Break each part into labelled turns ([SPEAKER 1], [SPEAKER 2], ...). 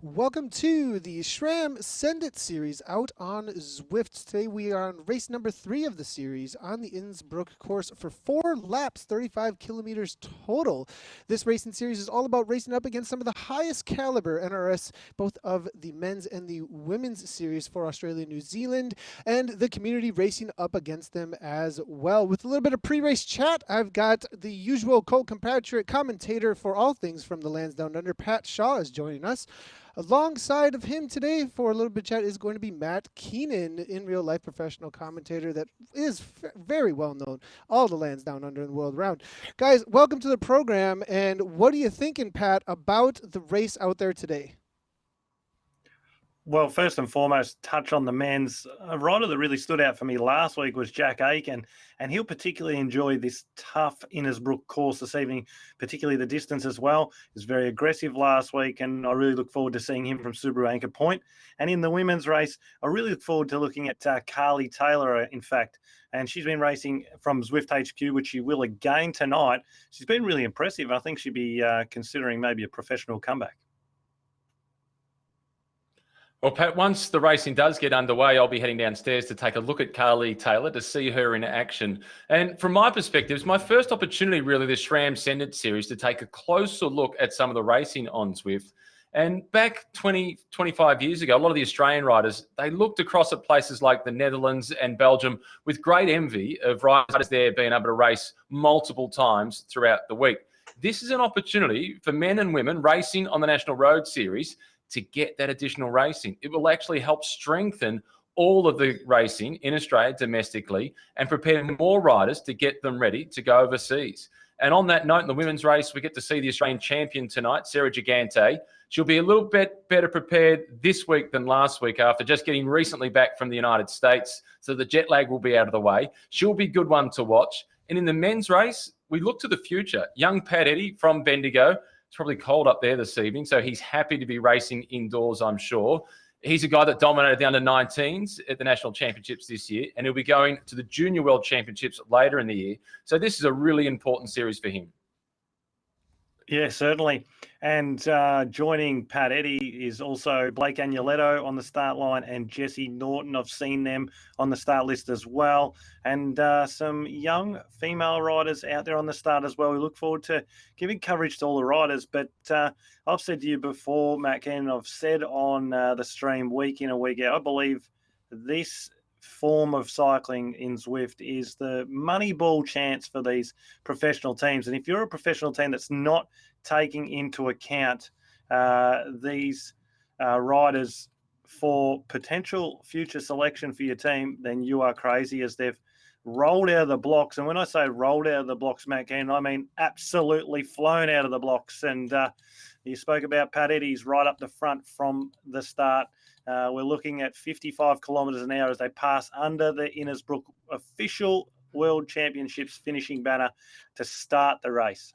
[SPEAKER 1] Welcome to the SRAM Send It series out on Zwift. Today we are on race number 3 of the series on the Innsbruck course for 4 laps, 35 kilometers total. This racing series is all about racing up against some of the highest caliber NRS, both of the men's and the women's series for Australia, New Zealand, and the community racing up against them as well. With a little bit of pre-race chat, I've got the usual co-compatriot commentator for all things from the lands down under, Pat Shaw, is joining us. Alongside of him today for a little bit of chat is going to be Matt Keenan, in real life professional commentator that is very well known all the lands down under in the world around. Guys, welcome to the program. And what are you thinking, Pat, about the race out there today?
[SPEAKER 2] Well, first and foremost, touch on the men's. A rider that really stood out for me last week was Jack Aiken, and he'll particularly enjoy this tough Innisbrook course this evening, particularly the distance as well. He was very aggressive last week, and I really look forward to seeing him from Subaru Anchor Point. And in the women's race, I really look forward to looking at Carly Taylor, in fact. And she's been racing from Zwift HQ, which she will again tonight. She's been really impressive. I think she'd be considering maybe a professional comeback.
[SPEAKER 3] Well, Pat, once the racing does get underway, I'll be heading downstairs to take a look at Carly Taylor to see her in action. And from my perspective, it's my first opportunity, really, this SRAM Send It series, to take a closer look at some of the racing on Zwift. And back 25 years ago, a lot of the Australian riders, they looked across at places like the Netherlands and Belgium with great envy of riders there being able to race multiple times throughout the week. This is an opportunity for men and women racing on the National Road Series to get that additional racing. It will actually help strengthen all of the racing in Australia domestically and prepare more riders to get them ready to go overseas. And on that note, in the women's race, we get to see the Australian champion tonight, Sarah Gigante. She'll be a little bit better prepared this week than last week after just getting recently back from the United States. So the jet lag will be out of the way. She'll be a good one to watch. And in the men's race, we look to the future. Young Pat Eddy from Bendigo. It's probably cold up there this evening, so he's happy to be racing indoors, I'm sure. He's a guy that dominated the under-19s at the National Championships this year, and he'll be going to the Junior World Championships later in the year. So this is a really important series for him.
[SPEAKER 2] Yeah, certainly. And joining Pat Eddy is also Blake Agnoletto on the start line and Jesse Norton. I've seen them on the start list as well. And some young female riders out there on the start as well. We look forward to giving coverage to all the riders. But I've said to you before, Matt Ken, I've said on the stream week in and week out, I believe this form of cycling in Zwift is the money ball chance for these professional teams. And if you're a professional team that's not taking into account these riders for potential future selection for your team, then you are crazy, as they've rolled out of the blocks. And when I say rolled out of the blocks, Matt Gann, I mean absolutely flown out of the blocks. And you spoke about Pat Eddy's right up the front from the start. We're looking at 55 kilometres an hour as they pass under the Innisbrook official World Championships finishing banner to start the race.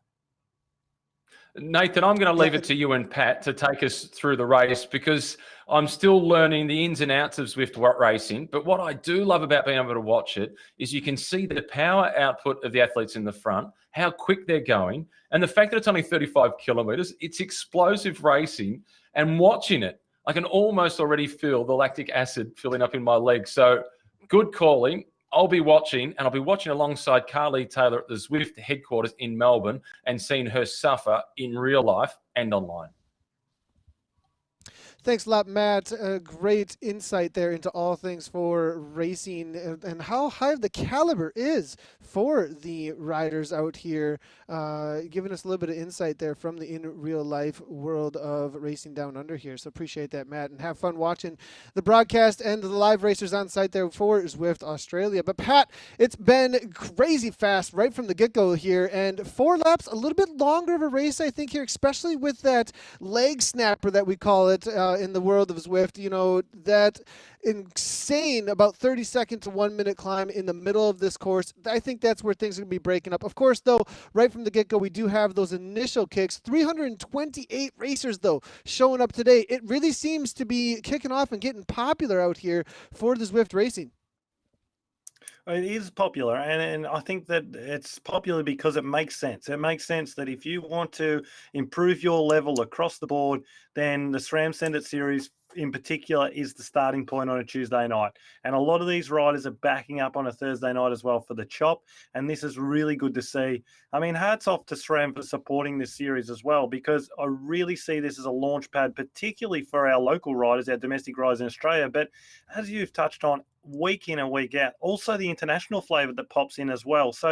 [SPEAKER 3] Nathan, I'm going to leave it to you and Pat to take us through the race, because I'm still learning the ins and outs of Zwift racing. But what I do love about being able to watch it is you can see the power output of the athletes in the front, how quick they're going, and the fact that it's only 35 kilometres, it's explosive racing. And watching it, I can almost already feel the lactic acid filling up in my legs. So good calling. I'll be watching, and I'll be watching alongside Carly Taylor at the Zwift headquarters in Melbourne and seeing her suffer in real life and online.
[SPEAKER 1] Thanks a lot, Matt. Great insight there into all things for racing and how high the caliber is for the riders out here, giving us a little bit of insight there from the in real life world of racing down under here. So appreciate that, Matt, and have fun watching the broadcast and the live racers on site there for Zwift Australia. But Pat, it's been crazy fast right from the get-go here, and 4 laps, a little bit longer of a race, I think, here, especially with that leg snapper that we call it in the world of Zwift. You know, that insane about 30-second to 1 minute climb in the middle of this course. I think that's where things are going to be breaking up. Of course, though, right from the get-go, we do have those initial kicks. 328 racers, though, showing up today. It really seems to be kicking off and getting popular out here for the Zwift racing.
[SPEAKER 2] It is popular, and I think that it's popular because it makes sense. It makes sense that if you want to improve your level across the board, then the SRAM Send It series in particular is the starting point on a Tuesday night. And a lot of these riders are backing up on a Thursday night as well for the chop, and this is really good to see. I mean, hats off to SRAM for supporting this series as well, because I really see this as a launch pad, particularly for our local riders, our domestic riders in Australia. But as you've touched on, week in and week out. Also, the international flavour that pops in as well. So,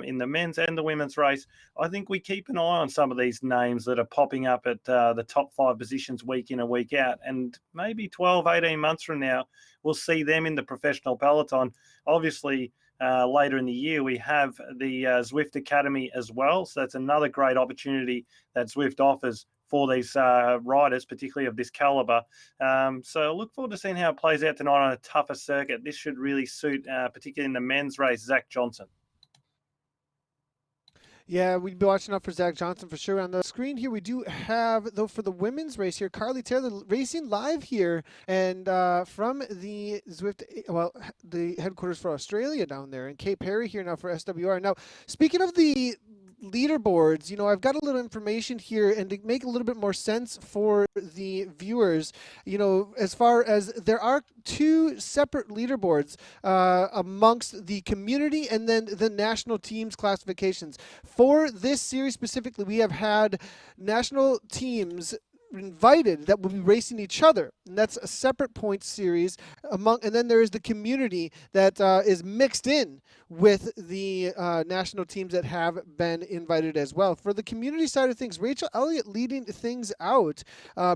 [SPEAKER 2] in the men's and the women's race, I think we keep an eye on some of these names that are popping up at the top 5 positions week in and week out. And maybe 12, 18 months from now, we'll see them in the professional peloton. Obviously, later in the year, we have the Zwift Academy as well. So that's another great opportunity that Zwift offers for these riders, particularly of this caliber. So look forward to seeing how it plays out tonight on a tougher circuit. This should really suit, particularly in the men's race, Zach Johnson.
[SPEAKER 1] Yeah, we'd be watching out for Zach Johnson for sure. On the screen here, we do have, though, for the women's race here, Carly Taylor racing live here, and from the Zwift, well, the headquarters for Australia down there, and Kay Perry here now for SWR. Now, speaking of the leaderboards, you know, I've got a little information here, and to make a little bit more sense for the viewers, you know, as far as there are 2 separate leaderboards amongst the community and then the national teams classifications. For this series specifically, we have had national teams invited that will be racing each other, and that's a separate points series and then there is the community that is mixed in with the national teams that have been invited as well. For the community side of things, Rachel Elliott leading things out,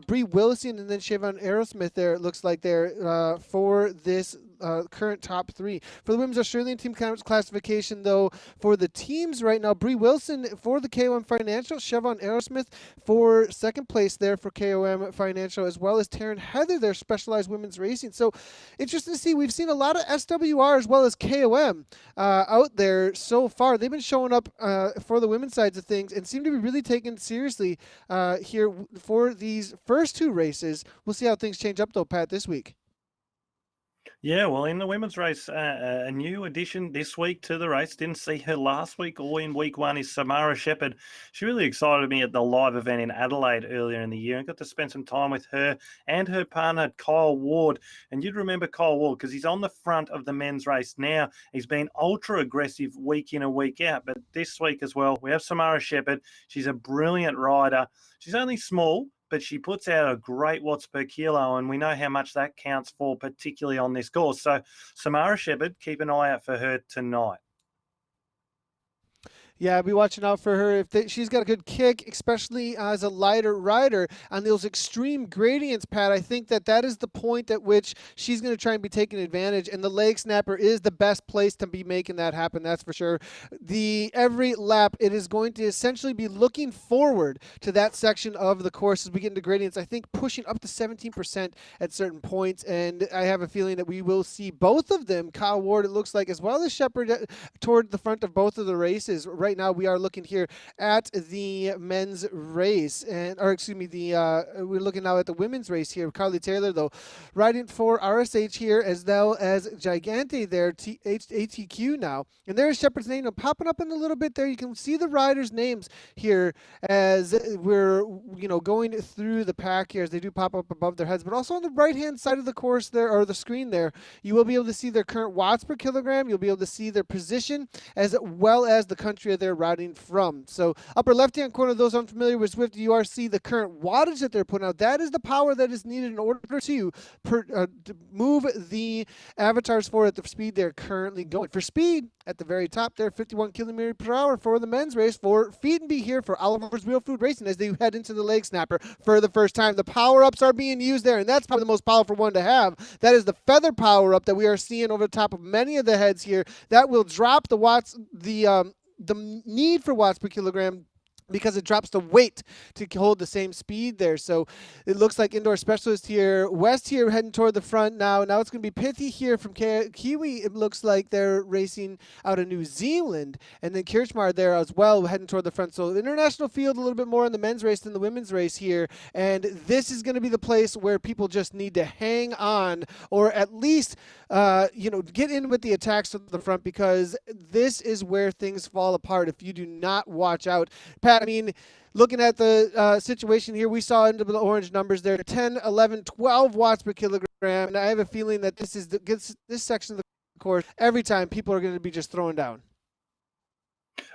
[SPEAKER 1] Bree Willison and then Siobhan Aerosmith there, it looks like they're for this current top 3. For the women's Australian team classification, though, for the teams right now, Bree Wilson for the KOM Financial, Siobhan Aerosmith for second place there for KOM Financial, as well as Taryn Heather, their Specialized Women's Racing. So interesting to see. We've seen a lot of SWR as well as KOM out there so far. They've been showing up for the women's sides of things and seem to be really taken seriously here for these first 2 races. We'll see how things change up, though, Pat, this week.
[SPEAKER 2] Yeah, well, in the women's race, a new addition this week to the race. Didn't see her last week or in week 1 is Samara Shepherd. She really excited me at the live event in Adelaide earlier in the year and got to spend some time with her and her partner, Kyle Ward. And you'd remember Kyle Ward because he's on the front of the men's race now. He's been ultra aggressive week in and week out. But this week as well, we have Samara Shepherd. She's a brilliant rider. She's only small, but she puts out a great watts per kilo, and we know how much that counts for, particularly on this course. So Samara Shepherd, keep an eye out for her tonight.
[SPEAKER 1] Yeah, I'll be watching out for her. She's got a good kick, especially as a lighter rider on those extreme gradients, Pat. I think that is the point at which she's going to try and be taking advantage, and the leg snapper is the best place to be making that happen, that's for sure. Every lap, it is going to essentially be looking forward to that section of the course as we get into gradients, I think pushing up to 17% at certain points, and I have a feeling that we will see both of them, Kyle Ward, it looks like, as well as Shepherd, toward the front of both of the races. Right now, we are looking here at the men's race, we're looking now at the women's race here. Carly Taylor, though, riding for RSH here, as well as Gigante there, ATQ now. And there's Shepherd's name popping up in a little bit there. You can see the riders' names here as we're going through the pack here, as they do pop up above their heads. But also on the right-hand side of the course there, or the screen there, you will be able to see their current watts per kilogram. You'll be able to see their position as well as the country they're routing from. So upper left-hand corner, those unfamiliar with Zwift, you are see the current wattage that they're putting out. That is the power that is needed in order to move the avatars forward at the speed they're currently going. For speed, at the very top there, 51 kilometers per hour for the men's race. For Feed and Be here for Oliver's Real Food Racing as they head into the leg snapper for the first time. The power-ups are being used there, and that's probably the most powerful one to have. That is the feather power-up that we are seeing over the top of many of the heads here. That will drop the watts, the need for watts per kilogram because it drops the weight to hold the same speed there. So it looks like indoor specialist here, West here heading toward the front now. Now it's going to be Pithy here from Kiwi. It looks like they're racing out of New Zealand. And then Kirchmar there as well heading toward the front. So the international field a little bit more in the men's race than the women's race here. And this is going to be the place where people just need to hang on, or at least, get in with the attacks at the front, because this is where things fall apart if you do not watch out. Pat, I mean, looking at the situation here, we saw into the orange numbers there, 10, 11, 12 watts per kilogram. And I have a feeling that this is this section of the course, every time people are going to be just throwing down.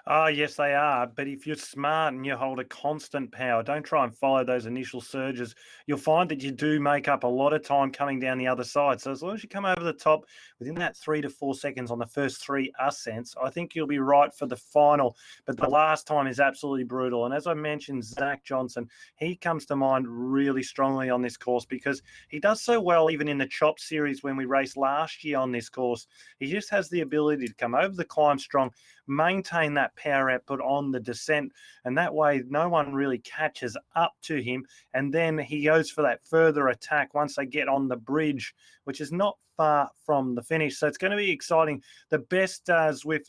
[SPEAKER 2] Oh, yes, they are. But if you're smart and you hold a constant power, don't try and follow those initial surges. You'll find that you do make up a lot of time coming down the other side. So as long as you come over the top within that 3 to 4 seconds on the first 3 ascents, I think you'll be right for the final. But the last time is absolutely brutal. And as I mentioned, Zach Johnson, he comes to mind really strongly on this course because he does so well even in the Chop series when we raced last year on this course. He just has the ability to come over the climb strong, maintain that power output on the descent, and that way no one really catches up to him, and then he goes for that further attack once they get on the bridge, which is not far from the finish. So it's going to be exciting. The best Zwift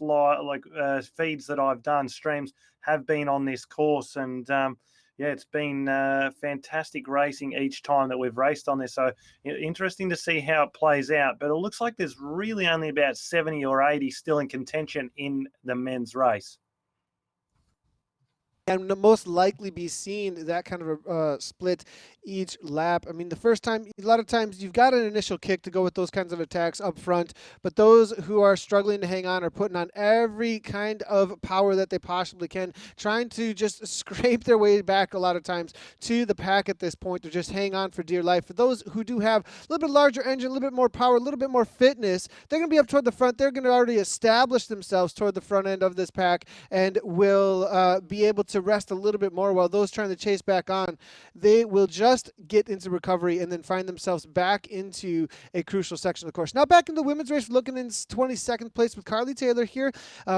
[SPEAKER 2] feeds that I've done, streams, have been on this course, and it's been fantastic racing each time that we've raced on this. So interesting to see how it plays out. But it looks like there's really only about 70 or 80 still in contention in the men's race.
[SPEAKER 1] And most likely be seeing that kind of a split each lap. I mean, the first time, a lot of times you've got an initial kick to go with those kinds of attacks up front, but those who are struggling to hang on are putting on every kind of power that they possibly can, trying to just scrape their way back a lot of times to the pack at this point, to just hang on for dear life. For those who do have a little bit larger engine, a little bit more power, a little bit more fitness, they're going to be up toward the front. They're going to already establish themselves toward the front end of this pack and will be able to rest a little bit more, while those trying to chase back on, they will just get into recovery and then find themselves back into a crucial section of the course. Now back in the women's race, looking in 22nd place with Carly Taylor here.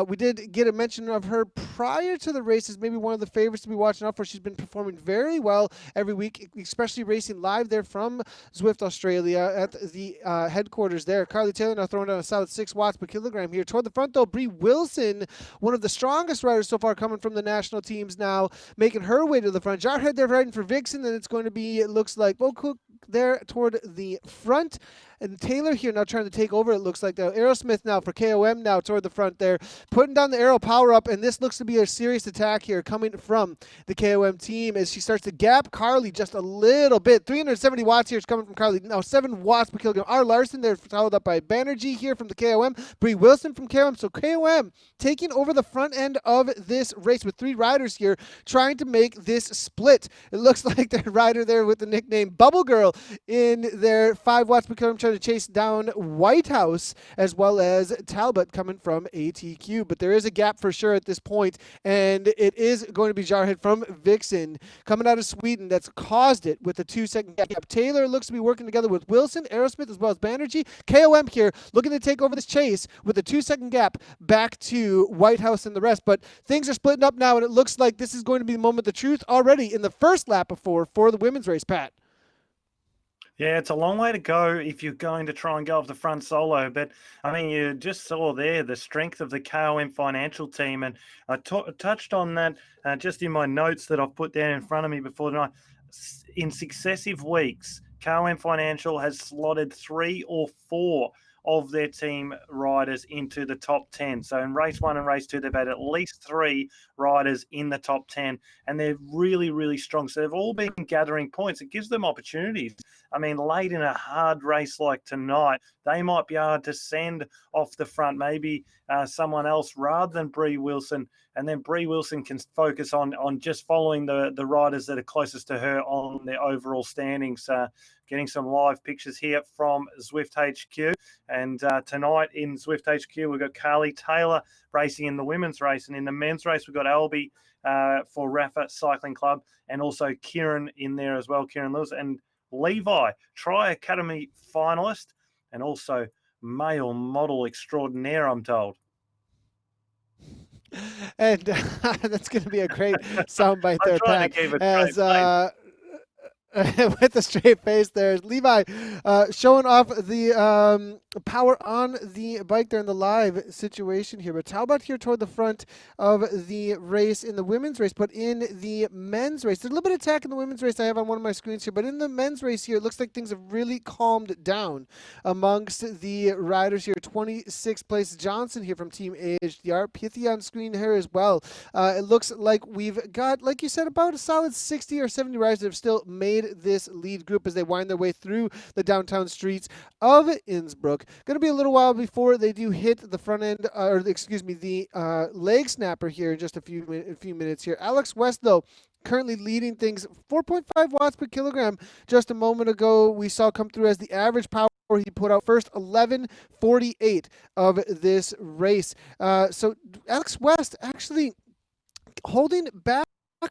[SPEAKER 1] We did get a mention of her prior to the race as maybe one of the favorites to be watching out for. She's been performing very well every week, especially racing live there from Zwift Australia at the headquarters there. Carly Taylor now throwing down a solid 6 watts per kilogram here. Toward the front though, Bree Wilson, one of the strongest riders so far coming from the national teams, now making her way to the front. Jarhead there riding for Vixen, and it's going to be, it looks like, Cook there toward the front. And Taylor here now trying to take over, it looks like. Aerosmith now for KOM now toward the front there, putting down the aero power up, and this looks to be a serious attack here coming from the KOM team as she starts to gap Carly just a little bit. 370 watts here is coming from Carly. Now 7 watts per kilogram. R. Larson there followed up by Banerjee here from the KOM. Bree Wilson from KOM. So KOM taking over the front end of this race with 3 riders here trying to make this split. It looks like their rider there with the nickname Bubble Girl in their 5 watts per kilogram trying to chase down Whitehouse, as well as Talbot coming from ATQ. But there is a gap for sure at this point, and it is going to be Jarhead from Vixen coming out of Sweden that's caused it with a 2-second gap. Taylor looks to be working together with Wilson, Aerosmith, as well as Banerjee. KOM here looking to take over this chase with a 2-second gap back to Whitehouse and the rest. But things are splitting up now, and it looks like this is going to be the moment of truth already in the first lap of 4 for the women's race, Pat.
[SPEAKER 2] Yeah, it's a long way to go if you're going to try and go off the front solo. But, I mean, you just saw there the strength of the KOM financial team. And I touched on that just in my notes that I've put there in front of me before tonight. In successive weeks, KOM Financial has slotted 3 or 4 of their team riders into the top 10. So in race 1 and race 2, they've had at least 3 riders in the top 10, and they're really, really strong. So they've all been gathering points. It gives them opportunities. I mean, late in a hard race like tonight, they might be able to send off the front maybe someone else rather than Bree Wilson, and then Bree Wilson can focus on just following the riders that are closest to her on their overall standings. Getting some live pictures here from Zwift HQ. And tonight in Zwift HQ, we've got Carly Taylor racing in the women's race. And in the men's race, we've got Albie for Rafa Cycling Club, and also Kieran in there as well, Kieran Lewis. And Levi, Tri Academy finalist, and also male model extraordinaire, I'm told.
[SPEAKER 1] And that's going to be a great soundbite
[SPEAKER 2] I'm
[SPEAKER 1] there,
[SPEAKER 2] trying to
[SPEAKER 1] Pat.
[SPEAKER 2] keep a
[SPEAKER 1] As
[SPEAKER 2] straight face.
[SPEAKER 1] with a straight face there, Levi showing off the power on the bike there in the live situation here. But how about here toward the front of the race in the women's race, but in the men's race? There's a little bit of attack in the women's race I have on one of my screens here, but in the men's race here, it looks like things have really calmed down amongst the riders here. 26th place Johnson here from Team HDR. Pithy on screen here as well. It looks like we've got, like you said, about a solid 60 or 70 riders that have still made this lead group as they wind their way through the downtown streets of Innsbruck. Going to be a little while before they do hit the front end, or excuse me, the leg snapper here in just a few minutes here. Alex West, though, currently leading things. 4.5 watts per kilogram just a moment ago we saw come through as the average power he put out first 11:48 of this race. So Alex West actually holding back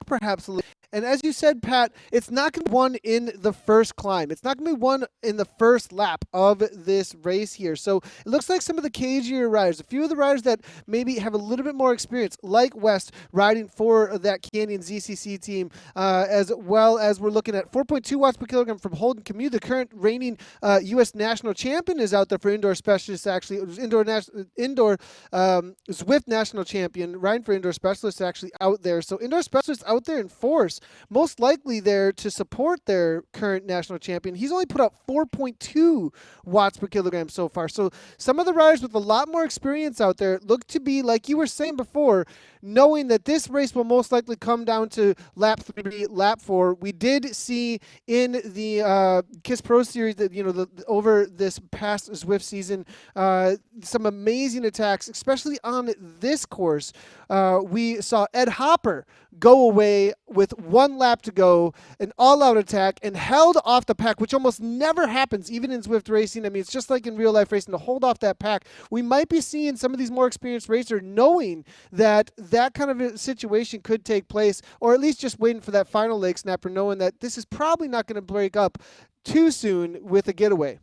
[SPEAKER 1] perhaps a little. And as you said, Pat, it's not going to be one in the first climb. It's not going to be one in the first lap of this race here. So it looks like some of the cagier riders, a few of the riders that maybe have a little bit more experience, like West, riding for that Canyon ZCC team, as well as we're looking at 4.2 watts per kilogram from Holden Camus. The current reigning U.S. national champion is out there for indoor specialists, actually. It was indoor Zwift national champion, riding for indoor specialists, actually out there. So indoor specialists out there in force, most likely there to support their current national champion. He's only put out 4.2 watts per kilogram so far. So some of the riders with a lot more experience out there look to be, like you were saying before, knowing that this race will most likely come down to lap 3, lap 4. We did see in the KISS Pro Series that, over this past Zwift season, some amazing attacks, especially on this course. We saw Ed Hopper go away with 1 lap to go, an all-out attack, and held off the pack, which almost never happens, even in Zwift racing. I mean, it's just like in real-life racing to hold off that pack. We might be seeing some of these more experienced racers knowing that that kind of a situation could take place, or at least just waiting for that final leg snapper, knowing that this is probably not going to break up too soon with a getaway.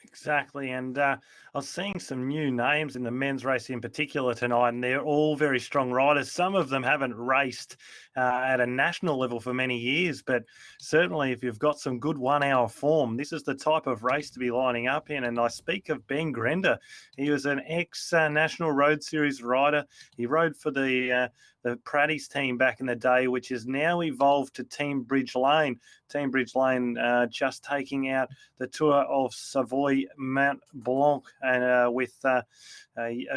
[SPEAKER 2] Exactly, and I was seeing some new names in the men's race in particular tonight, and they're all very strong riders. Some of them haven't raced at a national level for many years, but certainly if you've got some good 1 hour form, this is the type of race to be lining up in. And I speak of Ben Grender. He was an ex-National Road Series rider. He rode for the Praddy's team back in the day, which has now evolved to Team Bridge Lane. Team Bridge Lane just taking out the Tour of Savoy Mont Blanc, and with a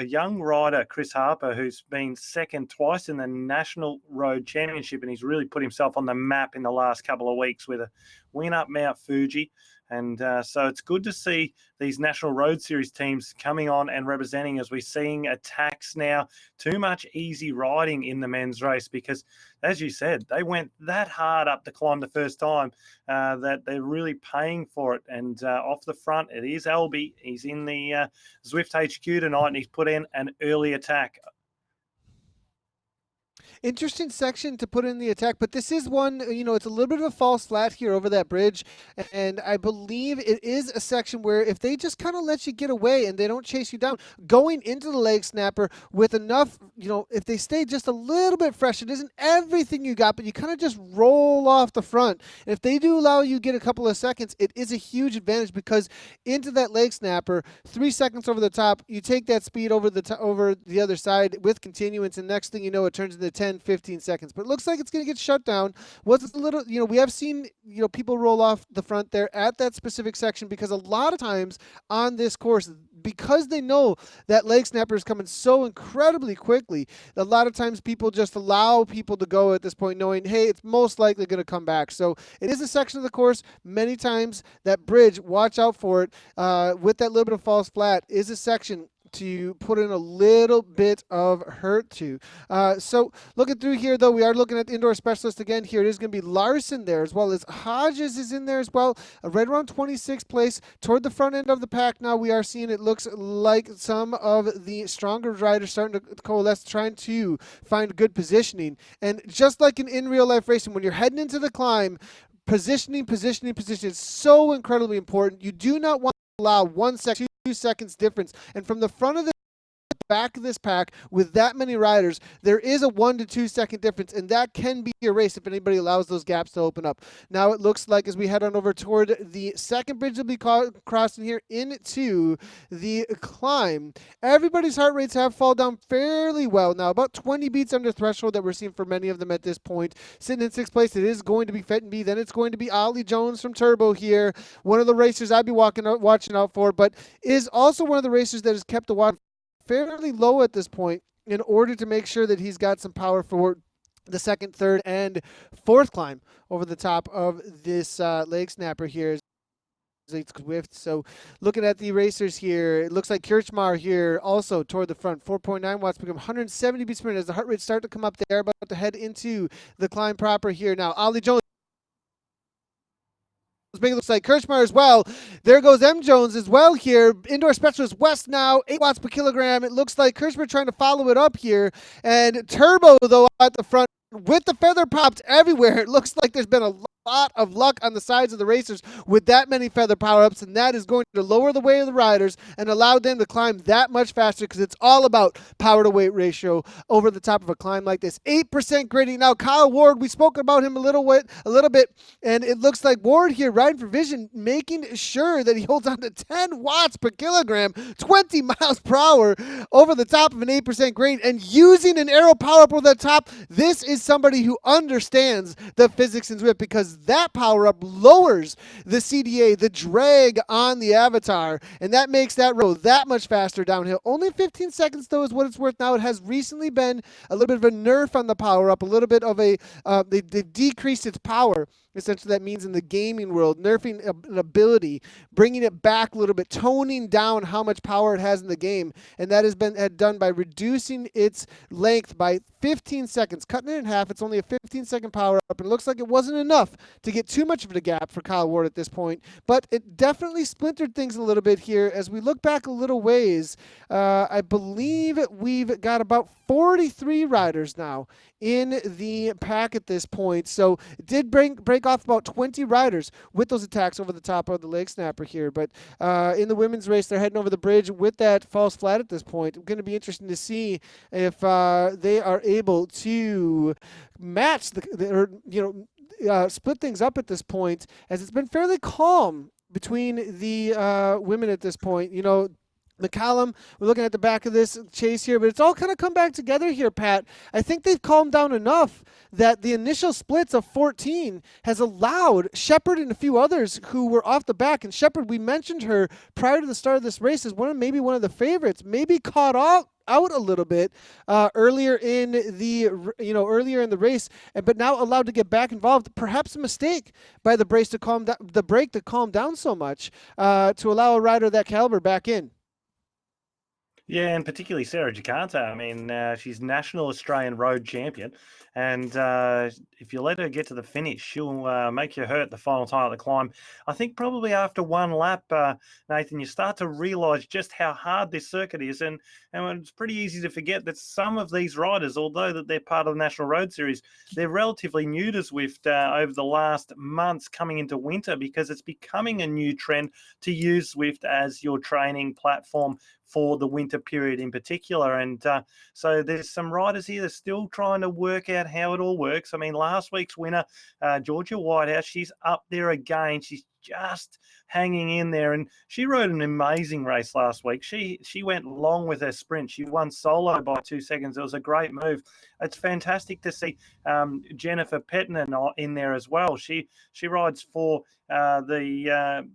[SPEAKER 2] young rider, Chris Harper, who's been second twice in the National Road Championship, and he's really put himself on the map in the last couple of weeks with a win up Mount Fuji. And so it's good to see these National Road Series teams coming on and representing, as we're seeing attacks now. Too much easy riding in the men's race because, as you said, they went that hard up the climb the first time that they're really paying for it. And off the front, it is Albie. He's in the Zwift HQ tonight, and he's put in an early attack.
[SPEAKER 1] Interesting section to put in the attack, but this is one, it's a little bit of a false flat here over that bridge, and I believe it is a section where if they just kind of let you get away and they don't chase you down, going into the leg snapper with enough, if they stay just a little bit fresh, it isn't everything you got, but you kind of just roll off the front. And if they do allow you to get a couple of seconds, it is a huge advantage because into that leg snapper, 3 seconds over the top, you take that speed over the other side with continuance, and next thing you know, it turns into 10, 15 seconds. But it looks like it's going to get shut down. Was a little, we have seen, people roll off the front there at that specific section because a lot of times on this course, because they know that leg snapper is coming so incredibly quickly, a lot of times people just allow people to go at this point knowing, hey, it's most likely going to come back. So it is a section of the course. Many times that bridge, watch out for it, with that little bit of false flat, is a section to put in a little bit of hurt to. So looking through here, though, we are looking at the indoor specialist again here. It is going to be Larson there, as well as Hodges is in there as well, right around 26th place toward the front end of the pack. Now we are seeing it looks like some of the stronger riders starting to coalesce, trying to find good positioning. And just like in real life racing, when you're heading into the climb, positioning is so incredibly important. You do not want to allow 1 second, 2 seconds difference. And from the front of the back of this pack with that many riders, there is a 1 to 2 second difference, and that can be a race if anybody allows those gaps to open up. Now it looks like as we head on over toward the second bridge, will be crossing here into the climb. Everybody's heart rates have fallen down fairly well now, about 20 beats under threshold that we're seeing for many of them at this point. Sitting in sixth place, it is going to be Fenton, then it's going to be Ollie Jones from Turbo here, one of the racers I'd be watching out for, but is also one of the racers that has kept the watt fairly low at this point in order to make sure that he's got some power for the second, third, and fourth climb over the top of this leg snapper here. Swift. So looking at the racers here, it looks like Kirchmar here also toward the front. 4.9 watts become 170 beats per minute as the heart rates start to come up there, about to head into the climb proper here. Now, Ollie Jones. It looks like Kirchmar as well. There goes M. Jones as well here. Indoor Specialist West now, 8 watts per kilogram. It looks like Kirchmar trying to follow it up here. And Turbo, though, at the front with the feather popped everywhere. It looks like there's been a lot of luck on the sides of the racers with that many feather power-ups, and that is going to lower the weight of the riders and allow them to climb that much faster, because it's all about power to weight ratio over the top of a climb like this. 8% grading. Now Kyle Ward, we spoke about him a little bit, and it looks like Ward here riding for vision, making sure that he holds on to 10 watts per kilogram, 20 miles per hour over the top of an 8% grade, and using an aero power-up over the top. This is somebody who understands the physics in Zwift, because that power-up lowers the CDA, the drag on the avatar, and that makes that road that much faster downhill. Only 15 seconds, though, is what it's worth now. It has recently been a little bit of a nerf on the power-up, a little bit of a, they've decreased its power. Essentially, that means in the gaming world, nerfing an ability, bringing it back a little bit, toning down how much power it has in the game, and that has been done by reducing its length by 15 seconds, cutting it in half. It's only a 15-second power up, and it looks like it wasn't enough to get too much of a gap for Kyle Ward at this point, but it definitely splintered things a little bit here. As we look back a little ways, I believe we've got about 43 riders now in the pack at this point. So it did break off about 20 riders with those attacks over the top of the leg snapper here. But in the women's race, they're heading over the bridge with that false flat at this point. It's going to be interesting to see if they are able to match split things up at this point, as it's been fairly calm between the women at this point. McCallum, we're looking at the back of this chase here, but it's all kind of come back together here, Pat. I think they've calmed down enough that the initial splits of 14 has allowed Shepard and a few others who were off the back. And Shepard, we mentioned her prior to the start of this race as maybe one of the favorites, maybe caught out a little bit earlier in the race, but now allowed to get back involved. Perhaps a mistake by the brake to calm down so much to allow a rider of that caliber back in.
[SPEAKER 2] Yeah, and particularly Sarah Jakarta. I mean, she's national Australian road champion, and if you let her get to the finish, she'll make you hurt the final time of the climb. I think probably after one lap, Nathan, you start to realise just how hard this circuit is, and it's pretty easy to forget that some of these riders, although that they're part of the National Road Series, they're relatively new to Zwift over the last months coming into winter, because it's becoming a new trend to use Zwift as your training platform for the winter period in particular. And so there's some riders here that are still trying to work out how it all works. I mean, last week's winner, Georgia Whitehouse, she's up there again. She's just hanging in there, and she rode an amazing race last week. She went long with her sprint. She won solo by 2 seconds. It was a great move. It's fantastic to see Jennifer Pettinen in there as well. She rides for the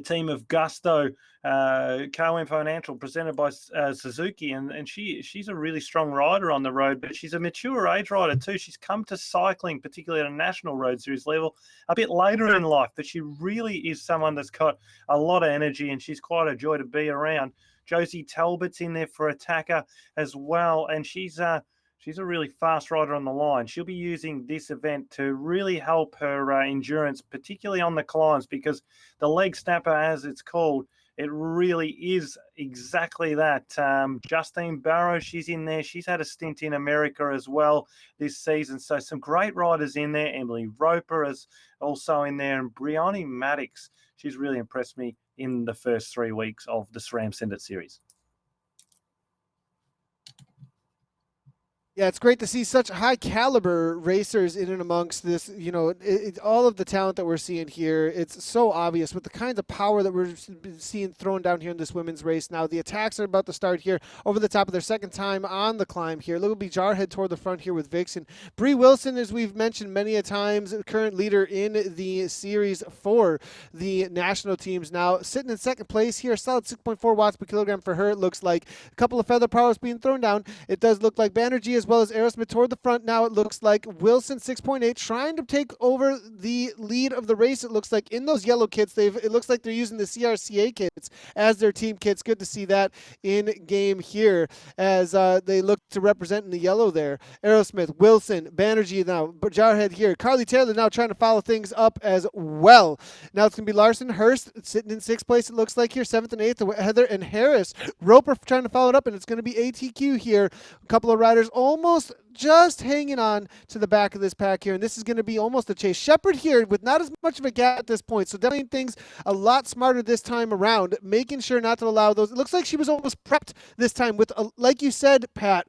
[SPEAKER 2] team of Gusto Co-Am Financial, presented by Suzuki, and she's a really strong rider on the road, but she's a mature age rider too. She's come to cycling, particularly at a National Road Series level, a bit later in life, but she really is someone that's got a lot of energy, and she's quite a joy to be around. Josie Talbot's in there for attacker as well, and she's a really fast rider on the line. She'll be using this event to really help her endurance, particularly on the climbs, because the leg snapper, as it's called, it really is exactly that. Justine Barrow, she's in there. She's had a stint in America as well this season. So some great riders in there. Emily Roper is also in there. And Brioni Maddox, she's really impressed me in the first 3 weeks of the SRAM Send It series.
[SPEAKER 1] Yeah, it's great to see such high caliber racers in and amongst this. All of the talent that we're seeing here, it's so obvious with the kinds of power that we're seeing thrown down here in this women's race. Now, the attacks are about to start here over the top of their second time on the climb here. Look at Jarhead toward the front here with Vixen. Bree Wilson, as we've mentioned many a times, current leader in the series for the national teams. Now, sitting in second place here, solid 6.4 watts per kilogram for her. It looks like a couple of feather powers being thrown down. It does look like Banerjee as well as Aerosmith toward the front. Now it looks like Wilson 6.8 trying to take over the lead of the race. It looks like in those yellow kits, it looks like they're using the CRCA kits as their team kits. Good to see that in game here as they look to represent in the yellow there. Aerosmith, Wilson, Banerjee now, Jarhead here. Carly Taylor now trying to follow things up as well. Now it's going to be Larson Hurst sitting in sixth place, it looks like here, seventh and eighth. Heather and Harris. Roper trying to follow it up, and it's going to be ATQ here. A couple of riders almost just hanging on to the back of this pack here, and this is going to be almost a chase. Shepard here with not as much of a gap at this point, so definitely things a lot smarter this time around, making sure not to allow those. It looks like she was almost prepped this time with, like you said, Pat,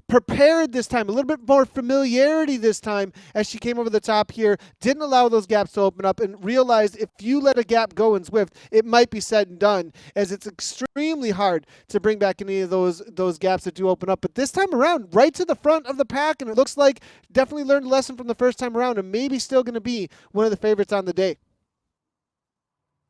[SPEAKER 1] prepared this time, a little bit more familiarity this time as she came over the top here, didn't allow those gaps to open up, and realized if you let a gap go in Zwift, it might be said and done, as it's extremely hard to bring back any of those gaps that do open up. But this time around, right to the front of the pack, and it looks like definitely learned a lesson from the first time around, and maybe still going to be one of the favorites on the day.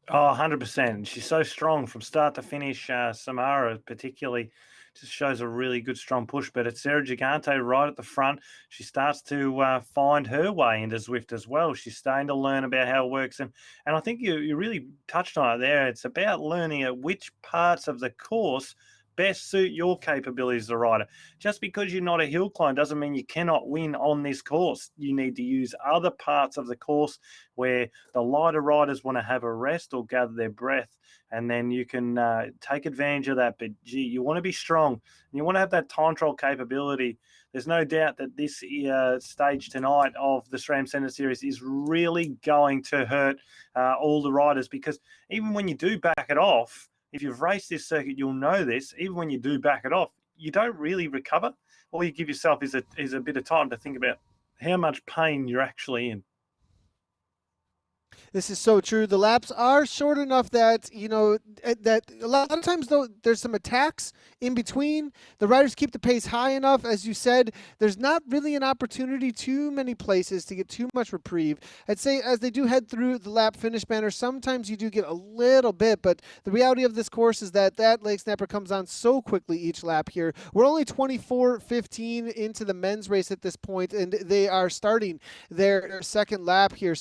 [SPEAKER 2] Oh, 100%. She's so strong from start to finish. Samara particularly just shows a really good strong push, but it's Sarah Gigante right at the front. She starts to find her way into Zwift as well. She's starting to learn about how it works, and I think you really touched on it there. It's about learning at which parts of the course best suit your capabilities as a rider. Just because you're not a hill climber doesn't mean you cannot win on this course. You need to use other parts of the course where the lighter riders want to have a rest or gather their breath, and then you can take advantage of that. But you want to be strong, and you want to have that time trial capability. There's no doubt that this stage tonight of the SRAM Centre Series is really going to hurt all the riders, because even when you do back it off, if you've raced this circuit, you'll know this. Even when you do back it off, you don't really recover. All you give yourself is a bit of time to think about how much pain you're actually in.
[SPEAKER 1] This is so true. The laps are short enough that, that a lot of times, though, there's some attacks in between. The riders keep the pace high enough. As you said, there's not really an opportunity too many places to get too much reprieve. I'd say as they do head through the lap finish banner, sometimes you do get a little bit, but the reality of this course is that leg snapper comes on so quickly each lap here. We're only 24:15 into the men's race at this point, and they are starting their second lap here.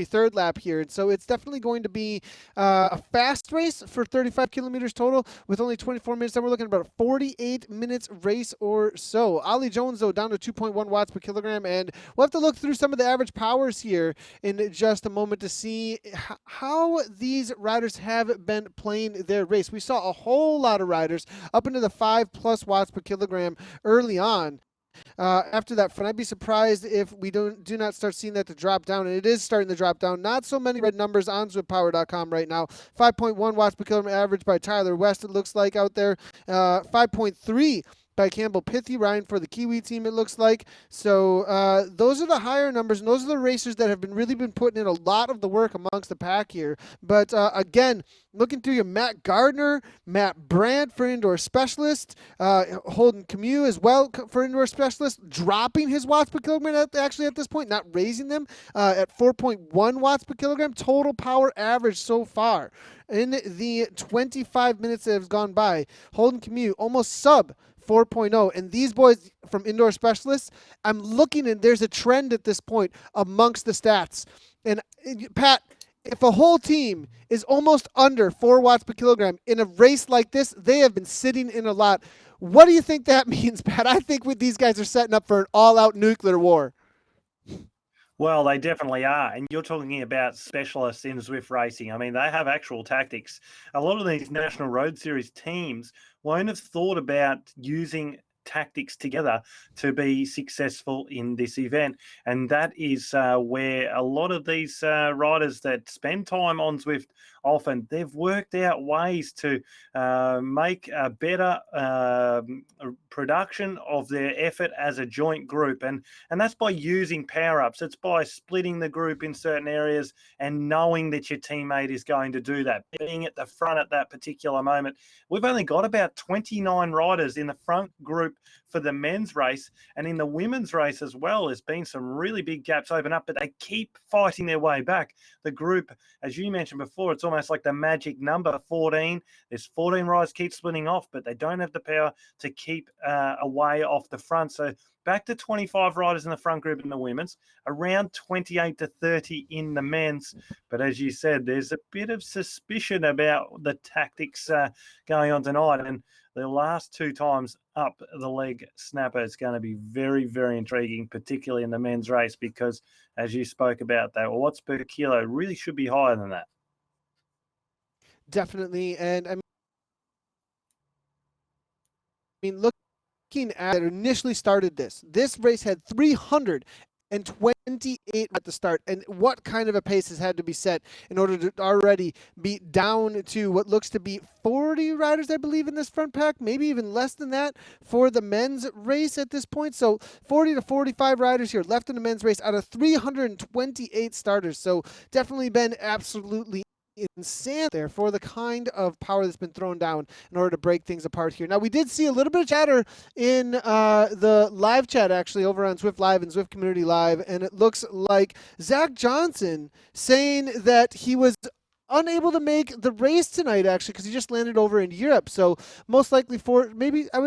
[SPEAKER 1] Third lap here. And so it's definitely going to be a fast race for 35 kilometers total with only 24 minutes. And we're looking at about a 48 minutes race or so. Ollie Jones, though, down to 2.1 watts per kilogram. And we'll have to look through some of the average powers here in just a moment to see how these riders have been playing their race. We saw a whole lot of riders up into the 5+ watts per kilogram early on. After that front, I'd be surprised if we do not start seeing that to drop down, and it is starting to drop down. Not so many red numbers on ZwiftPower.com right now. 5.1 watts per kilogram average by Tyler West, it looks like out there. 5.3 by Campbell Pithy, Ryan for the Kiwi team, it looks like. So those are the higher numbers, and those are the racers that have really been putting in a lot of the work amongst the pack here. But again, looking through your Matt Gardner, Matt Brandt for indoor specialist, Holden Camus as well for indoor specialist, dropping his watts per kilogram actually at this point, not raising them at 4.1 watts per kilogram. Total power average so far in the 25 minutes that have gone by. Holden Camus almost sub 4.0, and these boys from indoor specialists, I'm looking, and there's a trend at this point amongst the stats. And Pat, if a whole team is almost under 4 watts per kilogram in a race like this, they have been sitting in a lot. What do you think that means, Pat? I think these guys are setting up for an all-out nuclear war.
[SPEAKER 2] Well, they definitely are. And you're talking about specialists in Zwift racing. I mean, they have actual tactics. A lot of these National Road Series teams won't have thought about using tactics together to be successful in this event. And that is where a lot of these riders that spend time on Zwift, often they've worked out ways to make a better production of their effort as a joint group. And that's by using power-ups. It's by splitting the group in certain areas and knowing that your teammate is going to do that, being at the front at that particular moment. We've only got about 29 riders in the front group for the men's race, and in the women's race as well, there's been some really big gaps open up, but they keep fighting their way back. The group, as you mentioned before, it's almost like the magic number 14. There's 14 riders keep splitting off, but they don't have the power to keep away off the front. So back to 25 riders in the front group in the women's, around 28 to 30 in the men's. But as you said, there's a bit of suspicion about the tactics going on tonight. And the last two times up the leg snapper is going to be very, very intriguing, particularly in the men's race, because as you spoke about, that watts per kilo really should be higher than that.
[SPEAKER 1] Definitely. And I mean, looking at it, initially started this race had 328 at the start, and what kind of a pace has had to be set in order to already be down to what looks to be 40 riders, I believe, in this front pack, maybe even less than that for the men's race at this point. So 40 to 45 riders here left in the men's race out of 328 starters. So definitely been absolutely insane there for the kind of power that's been thrown down in order to break things apart here. Now, we did see a little bit of chatter in the live chat, actually, over on Zwift Live and Zwift Community Live, and it looks like Zach Johnson saying that he was unable to make the race tonight, actually, because he just landed over in Europe. So most likely for maybe I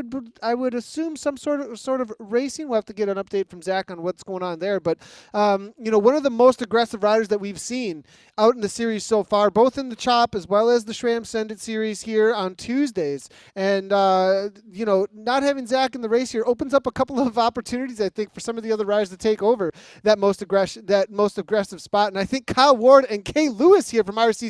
[SPEAKER 1] would assume some sort of racing. We'll have to get an update from Zach on what's going on there. But one of the most aggressive riders that we've seen out in the series so far, both in the Chop as well as the SRAM Send It series here on Tuesdays. And not having Zach in the race here opens up a couple of opportunities, I think, for some of the other riders to take over that most aggressive spot. And I think Kyle Ward and Kay Lewis here from RCC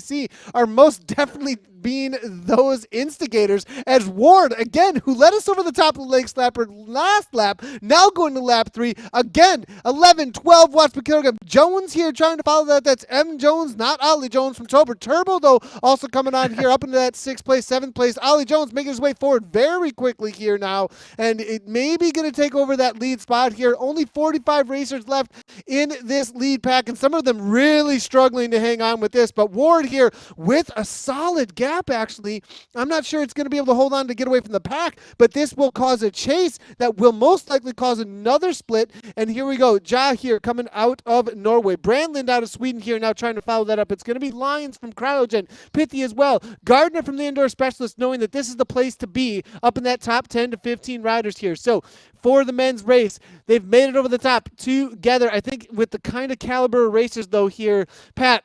[SPEAKER 1] are most definitely being those instigators, as Ward, again, who led us over the top of the leg slapper last lap, now going to lap 3, again, 11, 12 watts per kilogram. Jones here trying to follow that. That's Evan Jones, not Ollie Jones from Tober. Turbo, though, also coming on here up into that 6th place, 7th place. Ollie Jones making his way forward very quickly here now, and it may be going to take over that lead spot here. Only 45 racers left in this lead pack, and some of them really struggling to hang on with this, but Ward here with a solid gap, actually. I'm not sure it's going to be able to hold on to get away from the pack, but this will cause a chase that will most likely cause another split. And here we go. Ja here coming out of Norway. Brandland out of Sweden here now trying to follow that up. It's going to be Lyons from Cryogen. Pithy as well. Gardner from the Indoor Specialist, knowing that this is the place to be up in that top 10 to 15 riders here. So for the men's race, they've made it over the top together. I think with the kind of caliber of racers, though, here, Pat,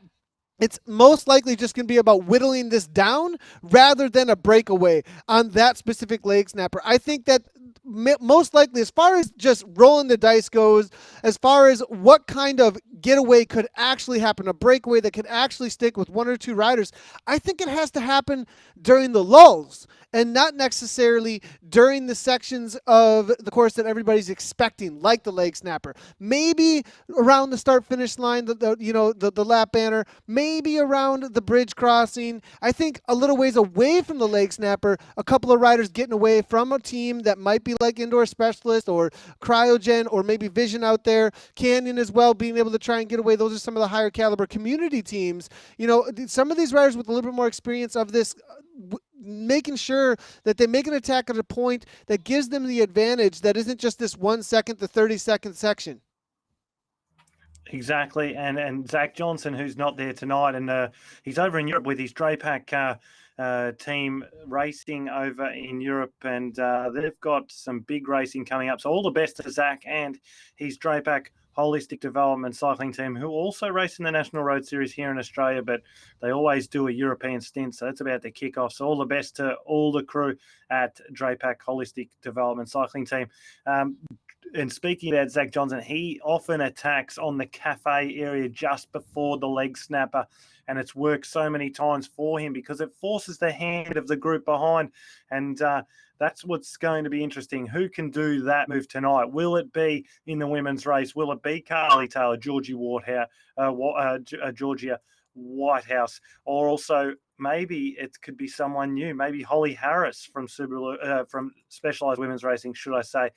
[SPEAKER 1] it's most likely just going to be about whittling this down rather than a breakaway on that specific leg snapper. I think that most likely, as far as just rolling the dice goes, as far as what kind of getaway could actually happen, a breakaway that could actually stick with one or two riders, I think it has to happen during the lulls and not necessarily during the sections of the course that everybody's expecting, like the leg snapper. Maybe around the start-finish line, the lap banner, maybe around the bridge crossing. I think a little ways away from the leg snapper, a couple of riders getting away from a team that might be like Indoor Specialist or Cryogen or maybe Vision out there, Canyon as well, being able to try and get away. Those are some of the higher caliber community teams. Some of these riders with a little bit more experience of this, making sure that they make an attack at a point that gives them the advantage that isn't just this 1 second to 30-second section.
[SPEAKER 2] Exactly, and Zach Johnson, who's not there tonight, and he's over in Europe with his Drapac team racing over in Europe, and they've got some big racing coming up. So all the best to Zach and his Drapac Holistic Development Cycling Team, who also race in the National Road Series here in Australia, but they always do a European stint, so that's about to kick off. So all the best to all the crew at Drapac Holistic Development Cycling Team. And speaking about Zach Johnson, he often attacks on the cafe area just before the leg snapper. And it's worked so many times for him because it forces the hand of the group behind. And that's what's going to be interesting. Who can do that move tonight? Will it be in the women's race? Will it be Carly Taylor, Georgia Whitehouse, or also maybe it could be someone new, maybe Holly Harris from from Specialized Women's Racing, should I say.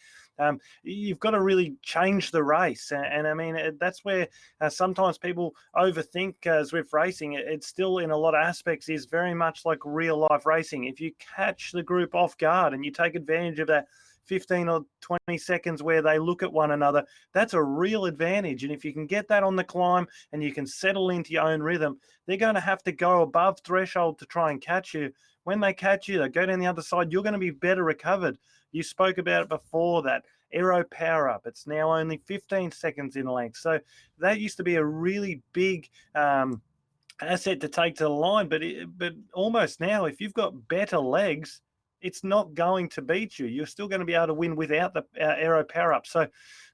[SPEAKER 2] You've got to really change the race. And I mean, that's where sometimes people overthink Zwift racing. It's still, in a lot of aspects, is very much like real life racing. If you catch the group off guard and you take advantage of that 15 or 20 seconds where they look at one another, that's a real advantage. And if you can get that on the climb and you can settle into your own rhythm, they're going to have to go above threshold to try and catch you. When they catch you, they go down the other side, you're going to be better recovered. You spoke about it before, that aero power up. It's now only 15 seconds in length. So that used to be a really big asset to take to the line. But almost now, if you've got better legs, it's not going to beat you. You're still going to be able to win without the aero power up. So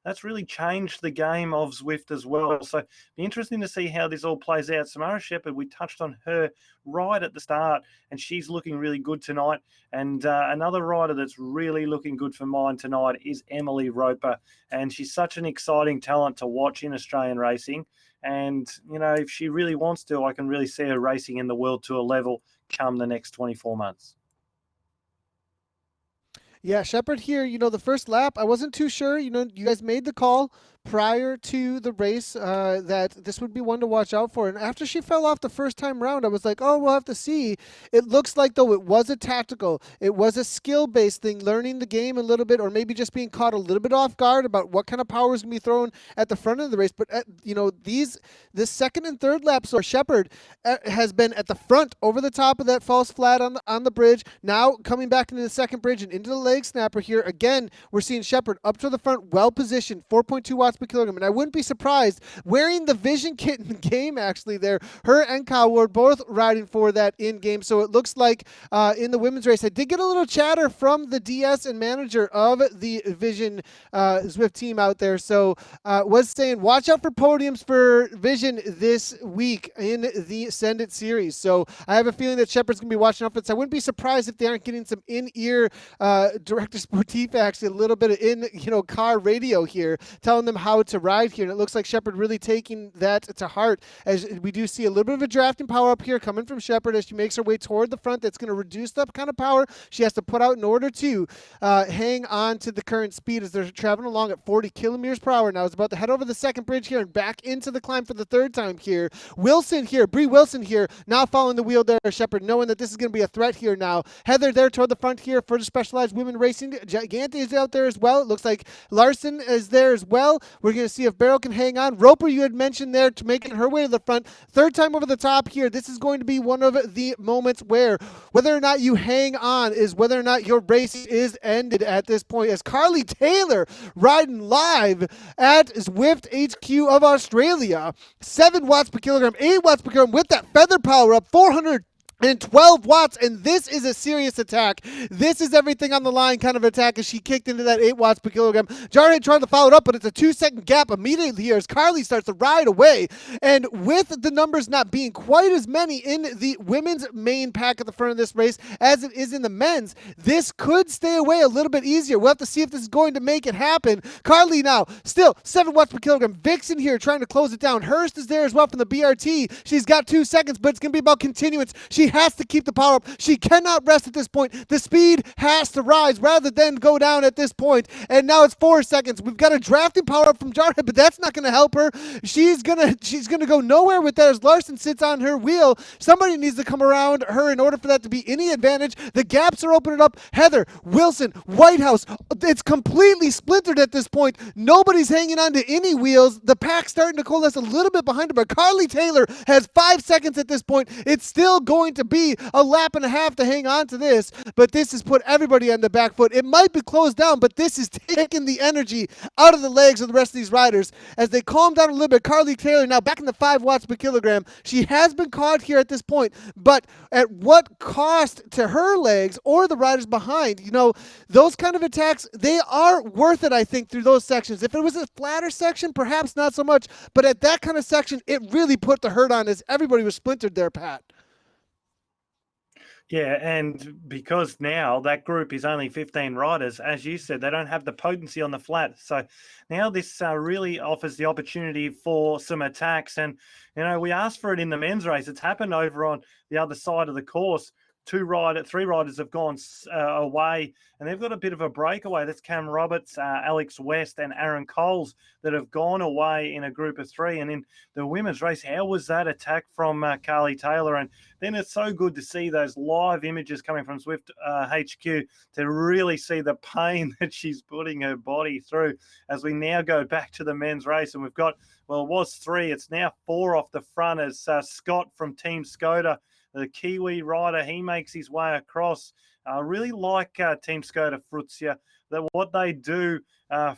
[SPEAKER 2] that's really changed the game of Zwift as well. So it'll be interesting to see how this all plays out. Samara Shepherd, we touched on her right at the start, and she's looking really good tonight. And another rider that's really looking good for mine tonight is Emily Roper. And she's such an exciting talent to watch in Australian racing. And, you know, if she really wants to, I can really see her racing in the World Tour level come the next 24 months.
[SPEAKER 1] Yeah, Shepard here, the first lap, I wasn't too sure. You guys made the call prior to the race that this would be one to watch out for. And after she fell off the first time round, I was like, oh, we'll have to see. It looks like, though, it was a tactical. It was a skill-based thing, learning the game a little bit, or maybe just being caught a little bit off guard about what kind of power is going to be thrown at the front of the race. But, this second and third lap, so Shepard has been at the front over the top of that false flat on the bridge. Now coming back into the second bridge and into the leg snapper here. Again, we're seeing Shepard up to the front, well-positioned, 4.2 watts per kilogram. And I wouldn't be surprised, wearing the Vision kit in the game, actually, there. Her and Kyle Ward both riding for that in-game. So it looks like in the women's race, I did get a little chatter from the DS and manager of the Vision Zwift team out there. So was saying, watch out for podiums for Vision this week in the Send It series. So I have a feeling that Shepard's going to be watching out for this. I wouldn't be surprised if they aren't getting some in-ear Director Sportif, actually, a little bit of car radio here, telling them how to ride here. And it looks like Shepard really taking that to heart, as we do see a little bit of a drafting power up here coming from Shepard as she makes her way toward the front. That's going to reduce the kind of power she has to put out in order to hang on to the current speed as they're traveling along at 40 kilometers per hour. Now it's about to head over the second bridge here and back into the climb for the third time here. Bree Wilson here, now following the wheel there. Shepard knowing that this is going to be a threat here now. Heather there toward the front here for the Specialized Women Racing. Gigante is out there as well. It looks like Larson is there as well. We're going to see if Barrow can hang on. Roper, you had mentioned there, to making her way to the front. Third time over the top here. This is going to be one of the moments where whether or not you hang on is whether or not your race is ended at this point, as Carly Taylor riding live at Zwift HQ of Australia. 7 watts per kilogram, 8 watts per kilogram with that feather power up, 412 watts, and this is a serious attack. This is everything on the line kind of attack as she kicked into that 8 watts per kilogram. Jarhead trying to follow it up, but it's a 2-second gap immediately here as Carly starts to ride away. And with the numbers not being quite as many in the women's main pack at the front of this race as it is in the men's, this could stay away a little bit easier. We'll have to see if this is going to make it happen. Carly now still 7 watts per kilogram. Vixen here trying to close it down. Hurst is there as well from the BRT. She's got 2 seconds, but it's going to be about continuance. She has to keep the power up. She cannot rest at this point. The speed has to rise rather than go down at this point. And now it's 4 seconds. We've got a drafting power up from Jarhead, but that's not going to help her. She's gonna go nowhere with that as Larson sits on her wheel. Somebody needs to come around her in order for that to be any advantage. The gaps are opening up. Heather, Wilson, Whitehouse, it's completely splintered at this point. Nobody's hanging on to any wheels. The pack's starting to coalesce a little bit behind her, but Carly Taylor has 5 seconds at this point. It's still going to to be a lap and a half to hang on to this, but this has put everybody on the back foot. It might be closed down, but this is taking the energy out of the legs of the rest of these riders as they calm down a little bit. Carly Taylor now back in the 5 watts per kilogram. She has been caught here at this point, but at what cost to her legs or the riders behind? You know, those kind of attacks, they are worth it, I think, through those sections. If it was a flatter section, perhaps not so much, but at that kind of section, it really put the hurt on as everybody was splintered there, Pat.
[SPEAKER 2] Yeah, and because now that group is only 15 riders, as you said, they don't have the potency on the flat. So now this really offers the opportunity for some attacks. And, you know, we asked for it in the men's race. It's happened over on the other side of the course. 3 riders have gone away, and they've got a bit of a breakaway. That's Cam Roberts, Alex West, and Aaron Coles that have gone away in a group of 3. And in the women's race, how was that attack from Carly Taylor? And then it's so good to see those live images coming from Zwift HQ to really see the pain that she's putting her body through as we now go back to the men's race. And we've got, well, it was 3. It's now 4 off the front as Scott from Team Skoda, the Kiwi rider, he makes his way across. I really like Team Skoda Frutzia, that what they do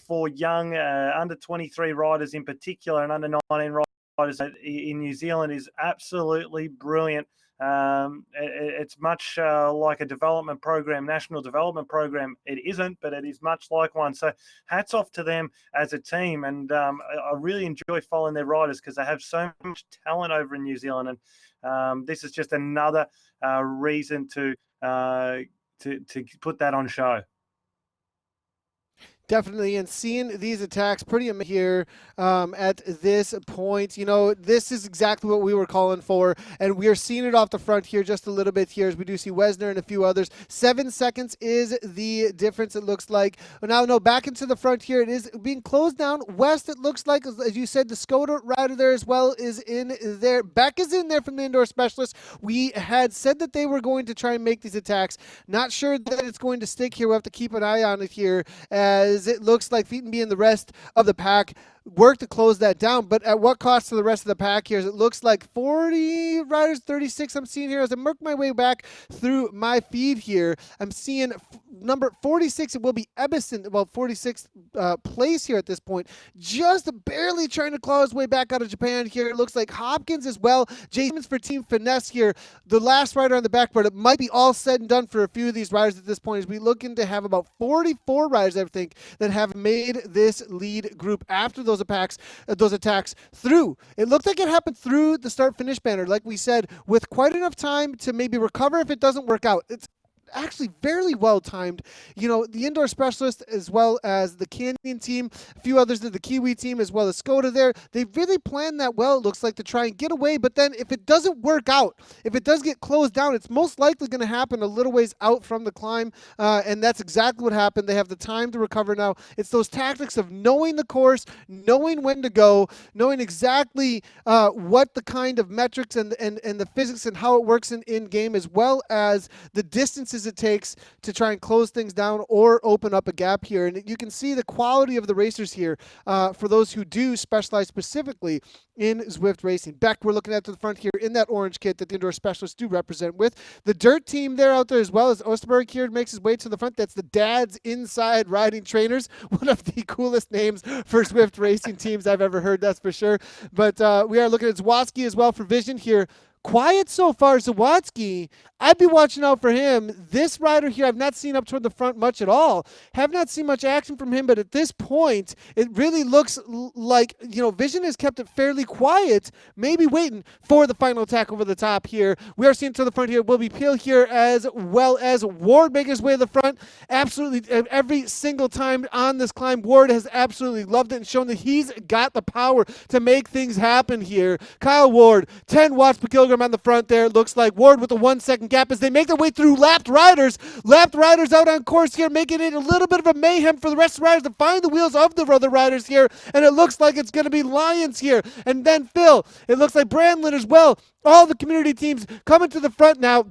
[SPEAKER 2] for young under 23 riders in particular and under 19 riders in New Zealand is absolutely brilliant. It's much like a development program, national development program. It isn't, but it is much like one. So hats off to them as a team. And I really enjoy following their riders because they have so much talent over in New Zealand. And this is just another reason to put that on show.
[SPEAKER 1] Definitely, and seeing these attacks pretty amazing here at this point. You know, this is exactly what we were calling for, and we are seeing it off the front here just a little bit here as we do see Wesner and a few others. 7 seconds is the difference, it looks like. Now, no, back into the front here. It is being closed down. West, it looks like, as you said, the Skoda rider there as well is in there. Beck is in there from the indoor specialist. We had said that they were going to try and make these attacks. Not sure that it's going to stick here. We'll have to keep an eye on it here as it looks like Featonby and the rest of the pack work to close that down, but at what cost to the rest of the pack here? As it looks like 40 riders, 36 I'm seeing here. As I work my way back through my feed here, I'm seeing number 46, it will be Ebbison, well, 46th place here at this point, just barely trying to claw his way back out of Japan here. It looks like Hopkins as well. Jason's for Team Finesse here, the last rider on the back, but it might be all said and done for a few of these riders at this point, as we looking to have about 44 riders, I think, that have made this lead group after those attacks through. It looked like it happened through the start-finish banner, like we said, with quite enough time to maybe recover if it doesn't work out. It's actually fairly well timed. You know, the indoor specialist as well as the Canyon team, a few others of the Kiwi team as well as Skoda there, they really planned that well, it looks like, to try and get away. But then if it doesn't work out, if it does get closed down, it's most likely going to happen a little ways out from the climb, and that's exactly what happened. They have the time to recover now. It's those tactics of knowing the course, knowing when to go, knowing exactly what the kind of metrics and the physics and how it works in game, as well as the distances it takes to try and close things down or open up a gap here. And you can see the quality of the racers here for those who do specialize specifically in Zwift racing. Beck, we're looking at to the front here in that orange kit that the indoor specialists do represent with. The dirt team there out there as well as Osterberg here makes his way to the front. That's the Dad's Inside Riding Trainers, one of the coolest names for Zwift racing teams I've ever heard, that's for sure. But we are looking at Zwatsky as well for Vision here. Quiet so far, Zawatsky. I'd be watching out for him. This rider here, I've not seen up toward the front much at all. Have not seen much action from him, but at this point, it really looks like, you know, Vision has kept it fairly quiet, maybe waiting for the final attack over the top here. We are seeing to the front here, Will be Peel here, as well as Ward making his way to the front. Absolutely, every single time on this climb, Ward has absolutely loved it and shown that he's got the power to make things happen here. Kyle Ward, 10 watts per kilogram on the front there. Looks like Ward with a 1 second gap as they make their way through lapped riders. Lapped riders out on course here, making it a little bit of a mayhem for the rest of the riders to find the wheels of the other riders here. And it looks like it's going to be Lions here. And then Phil, it looks like Brandlin as well. All the community teams coming to the front now.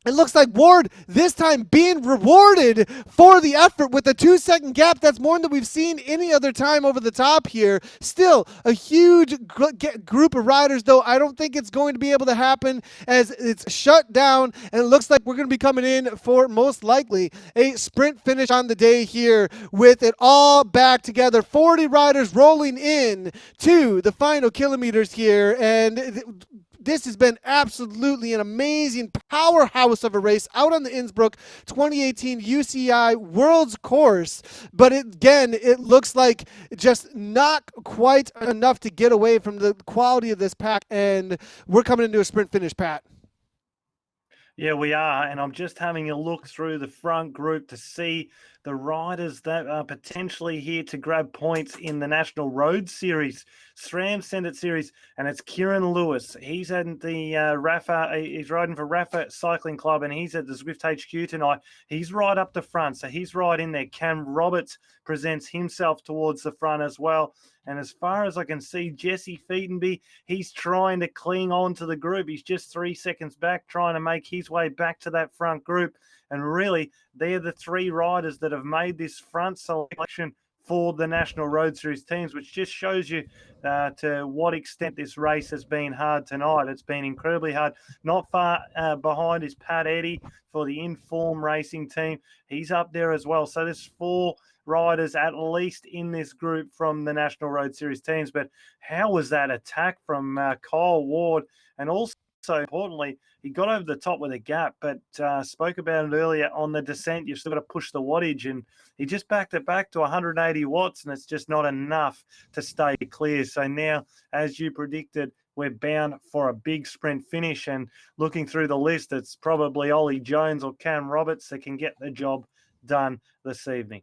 [SPEAKER 1] It looks like Ward this time being rewarded for the effort with a 2-second gap. That's more than we've seen any other time over the top here. Still a huge group of riders, though. I don't think it's going to be able to happen as it's shut down, and it looks like we're going to be coming in for most likely a sprint finish on the day here with it all back together. 40 riders rolling in to the final kilometers here, and this has been absolutely an amazing powerhouse of a race out on the Innsbruck 2018 UCI World's Course. But it looks like just not quite enough to get away from the quality of this pack, and we're coming into a sprint finish, Pat.
[SPEAKER 2] Yeah, we are. And I'm just having a look through the front group to see the riders that are potentially here to grab points in the National Road Series, SRAM Senate Series, and it's Kieran Lewis. He's at the Rafa. He's riding for Rafa Cycling Club, and he's at the Zwift HQ tonight. He's right up the front, so he's right in there. Cam Roberts presents himself towards the front as well. And as far as I can see, Jesse Feetenby, he's trying to cling on to the group. He's just 3 seconds back, trying to make his way back to that front group. And really, they're the three riders that have made this front selection for the National Road Series teams, which just shows you to what extent this race has been hard tonight. It's been incredibly hard. Not far behind is Pat Eddy for the Inform Racing team. He's up there as well. So there's 4 riders at least in this group from the National Road Series teams. But how was that attack from Kyle Ward? And also, importantly, he got over the top with a gap, but spoke about it earlier on the descent. You've still got to push the wattage, and he just backed it back to 180 watts, and it's just not enough to stay clear. So now, as you predicted, we're bound for a big sprint finish, and looking through the list, it's probably Ollie Jones or Cam Roberts that can get the job done this evening.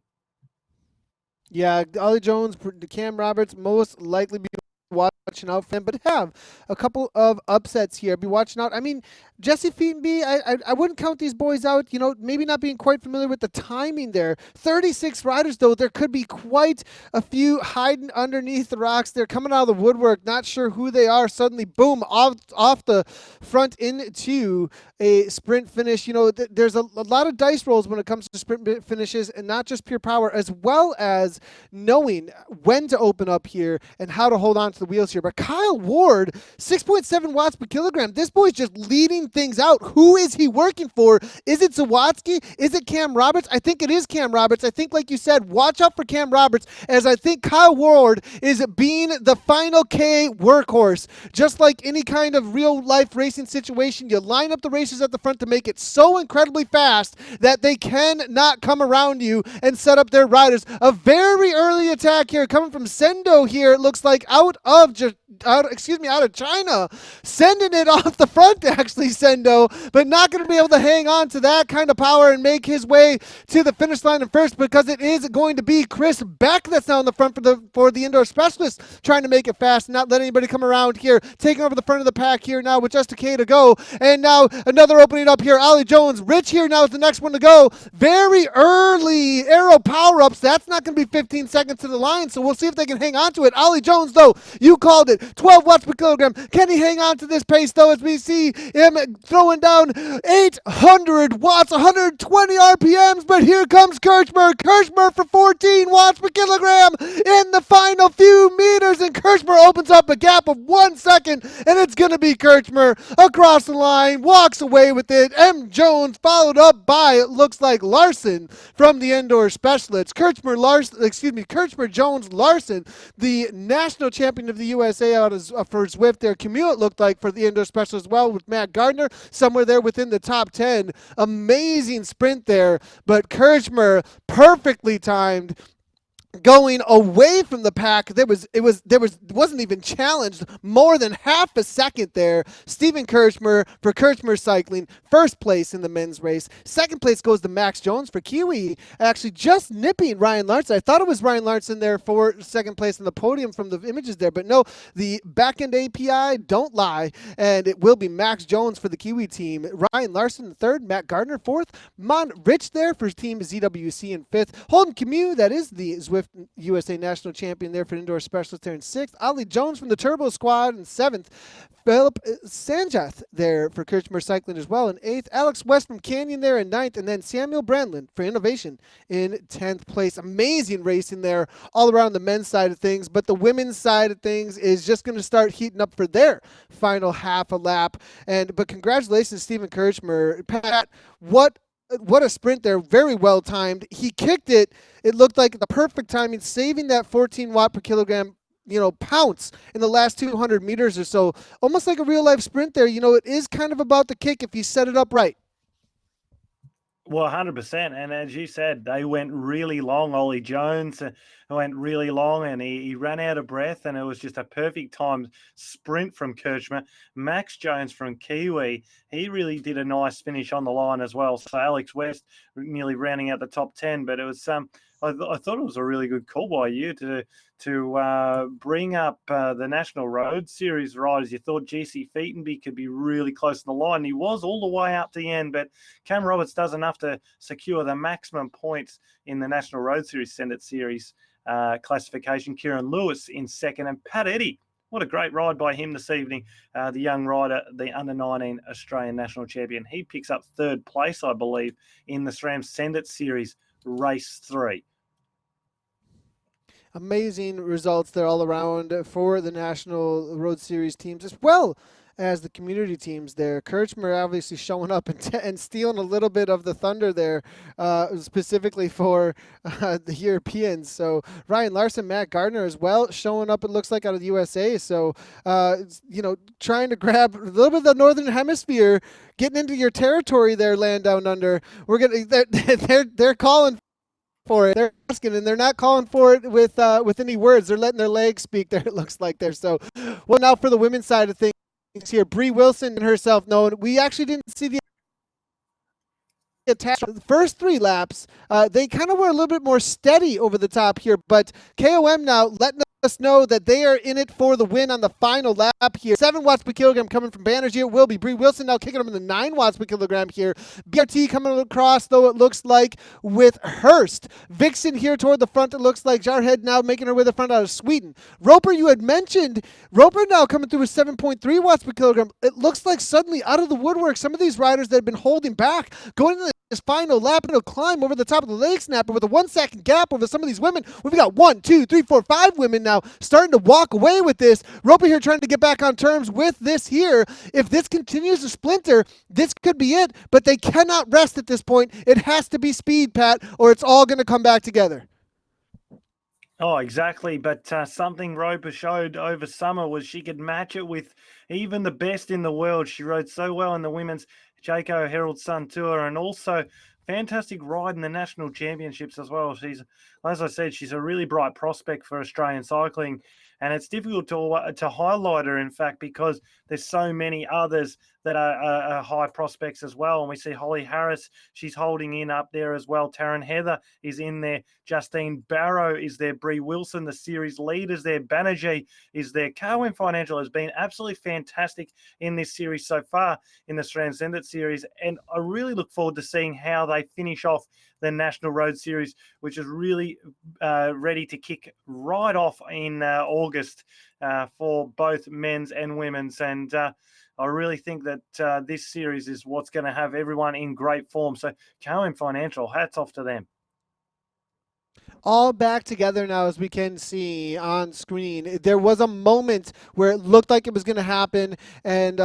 [SPEAKER 1] Yeah, Ollie Jones, Cam Roberts, most likely be watching out for him, but have a couple of upsets here. Be watching out. I mean, Jesse Feetenby, I wouldn't count these boys out. You know, maybe not being quite familiar with the timing there. 36 riders, though. There could be quite a few hiding underneath the rocks. They're coming out of the woodwork. Not sure who they are. Suddenly, boom, off the front into a sprint finish. You know, there's a lot of dice rolls when it comes to sprint finishes, and not just pure power, as well as knowing when to open up here and how to hold on to the wheels here. But Kyle Ward, 6.7 watts per kilogram. This boy's just leading things out. Who is he working for? Is it Zawatsky? Is it Cam Roberts? I think it is Cam Roberts. I think, like you said, watch out for Cam Roberts, as I think Kyle Ward is being the final K workhorse. Just like any kind of real life racing situation, you line up the racers at the front to make it so incredibly fast that they cannot come around you and set up their riders. A very early attack here coming from Sendo here. It looks like out of China, sending it off the front, actually, Sendo, but not going to be able to hang on to that kind of power and make his way to the finish line in first, because it is going to be Chris Beck that's now in the front for the indoor specialist, trying to make it fast and not let anybody come around here, taking over the front of the pack here now with just a K to go. And now another opening up here. Ollie Jones, Rich here now is the next one to go. Very early arrow power-ups. That's not going to be 15 seconds to the line, so we'll see if they can hang on to it. Ollie Jones, though, you called it. 12 watts per kilogram. Can he hang on to this pace, though, as we see him throwing down 800 watts, 120 RPMs, but here comes Kirchmer. Kirchmer for 14 watts per kilogram in the final few meters, and Kirchmer opens up a gap of 1 second, and it's going to be Kirchmer across the line, walks away with it. M. Jones followed up by, it looks like, Larson from the indoor specialists. Kirchmer Jones Larson, the national champion of the USA out for Zwift there. Commute, it looked like, for the indoor special as well, with Matt Gardner somewhere there within the top 10. Amazing sprint there, but Kirchmer perfectly timed, going away from the pack. Wasn't even challenged, more than half a second there. Steven Kirchmer for Kirchmer Cycling, first place in the men's race. Second place goes to Max Jones for Kiwi, actually just nipping Ryan Larson. I thought it was Ryan Larson there for second place in the podium from the images there, but no, the back-end API don't lie, and it will be Max Jones for the Kiwi team. Ryan Larson third, Matt Gardner fourth, Mon Rich there for Team ZWC in fifth. Holden Camus, that is the Zwift USA national champion there for indoor specialist there in 6th. Ali Jones from the Turbo Squad in 7th. Philip Sanjath there for Kirchmer Cycling as well in 8th. Alex West from Canyon there in 9th. And then Samuel Brandlin for Innovation in 10th place. Amazing racing there all around the men's side of things. But the women's side of things is just going to start heating up for their final half a lap. But congratulations, Stephen Kirchmer. Pat, what a sprint there. Very well timed. He kicked it. It looked like the perfect timing, saving that 14 watt per kilogram pounce in the last 200 meters or so. Almost like a real life sprint there. It is kind of about the kick if you set it up right.
[SPEAKER 2] Well, 100%. And as you said, they went really long. Ollie Jones went really long, and he ran out of breath, and it was just a perfect timed sprint from Kirchmer. Max Jones from Kiwi, he really did a nice finish on the line as well. So Alex West nearly rounding out the top 10, but it was I thought it was a really good call by you to bring up the National Road Series riders. You thought GC Featonby could be really close to the line. He was all the way up to the end, but Cam Roberts does enough to secure the maximum points in the National Road Series Senate Series classification. Kieran Lewis in 2nd, and Pat Eddy. What a great ride by him this evening. The young rider, the under-19 Australian national champion. He picks up 3rd place, I believe, in the SRAM Senate Series Race 3.
[SPEAKER 1] Amazing results there all around for the National Road Series teams as well as the community teams there. Kirchmer obviously showing up and stealing a little bit of the thunder there, specifically for the Europeans. So Ryan Larson, Matt Gardner as well showing up, it looks like, out of the USA. So, trying to grab a little bit of the Northern Hemisphere, getting into your territory there, Land Down Under. They're calling for it. They're asking, and they're not calling for it with any words. They're letting their legs speak there, it looks like there. So, well, now for the women's side of things here, Bree Wilson and herself known. We actually didn't see the attack. The first 3 laps, they kind of were a little bit more steady over the top here, but KOM now letting us know that they are in it for the win on the final lap here. 7 watts per kilogram coming from Banerjee. Will be Bree Wilson now kicking them in the 9 watts per kilogram here. BRT coming across, though, it looks like, with Hurst. Vixen here toward the front, it looks like. Jarhead now making her way to the front out of Sweden. Roper, you had mentioned. Roper now coming through with 7.3 watts per kilogram. It looks like suddenly out of the woodwork, some of these riders that have been holding back, going into this final lap, and he'll climb over the top of the leg snapper with a 1 second gap over some of these women. We've got 1, 2, 3, 4, 5 women now starting to walk away with this. Roper here trying to get back on terms with this here. If this continues to splinter, this could be it, but they cannot rest at this point. It has to be speed, Pat, or it's all going to come back together.
[SPEAKER 2] Oh, exactly. But something Roper showed over summer was she could match it with even the best in the world. She rode so well in the women's Jayco Herald Sun Tour, and also fantastic ride in the national championships as well. She's, as I said, she's a really bright prospect for Australian cycling, and it's difficult to highlight her, in fact, because there's so many others that are high prospects as well. And we see Holly Harris, she's holding in up there as well. Taryn Heather is in there. Justine Barrow is there. Bree Wilson, the series leaders there. Banerjee is there. Carwin Financial has been absolutely fantastic in this series so far in the SRAM Senate Series. And I really look forward to seeing how they finish off the National Road Series, which is really ready to kick right off in August for both men's and women's. And I really think that this series is what's going to have everyone in great form. So Cowen Financial, hats off to them.
[SPEAKER 1] All back together now, as we can see on screen. There was a moment where it looked like it was going to happen, and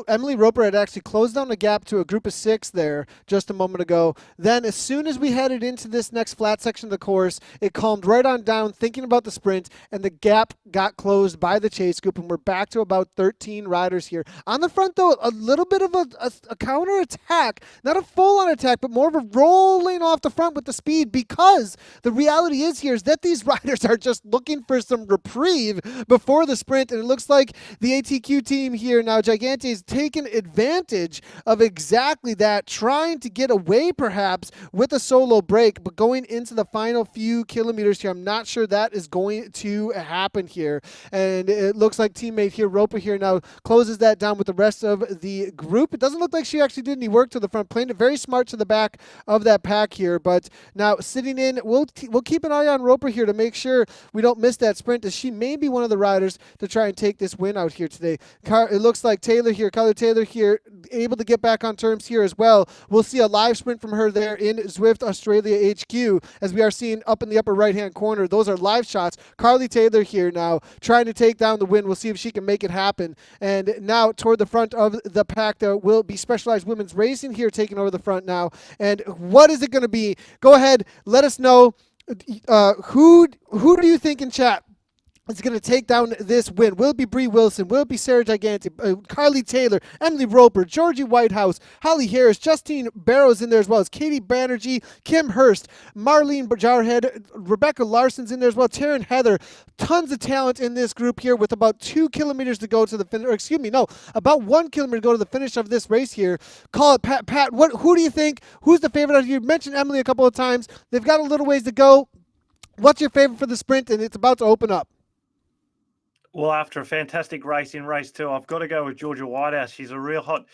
[SPEAKER 1] Emily Roper had actually closed down the gap to a group of 6 there just a moment ago. Then as soon as we headed into this next flat section of the course, it calmed right on down, thinking about the sprint, and the gap got closed by the chase group, and we're back to about 13 riders here. On the front, though, a little bit of a counter attack, not a full-on attack, but more of a rolling off the front with the speed, because the reality is here is that these riders are just looking for some reprieve before the sprint, and it looks like the ATQ team here now, Gigante, is taking advantage of exactly that, trying to get away perhaps with a solo break, but going into the final few kilometers here, I'm not sure that is going to happen here. And it looks like teammate here, Roper here, now closes that down with the rest of the group. It doesn't look like she actually did any work to the front, playing it very smart to the back of that pack here, but now sitting in, we'll we'll keep an eye on Roper here to make sure we don't miss that sprint, as she may be one of the riders to try and take this win out here today. It looks like Kyler Taylor here, able to get back on terms here as well. We'll see a live sprint from her there in Zwift Australia HQ, as we are seeing up in the upper right-hand corner. Those are live shots. Carly Taylor here now trying to take down the win. We'll see if she can make it happen. And now toward the front of the pack, there will be Specialized Women's Racing here taking over the front now. And what is it going to be? Go ahead, let us know. Who do you think in chat is going to take down this win? Will it be Bree Wilson? Will it be Sarah Gigante, Carly Taylor, Emily Roper, Georgie Whitehouse, Holly Harris, Justine Barrows in there as well as Katie Banerjee, Kim Hurst, Marlene Jarhead, Rebecca Larson's in there as well, Taryn Heather. Tons of talent in this group here with about 2 kilometers to go to the finish, or excuse me, no, about 1 kilometer to go to the finish of this race here. Call it, Pat, who do you think? Who's the favorite? You mentioned Emily a couple of times. They've got a little ways to go. What's your favorite for the sprint? And it's about to open up.
[SPEAKER 2] Well, after a fantastic race in race 2, I've got to go with Georgia Whitehouse. She's a real hot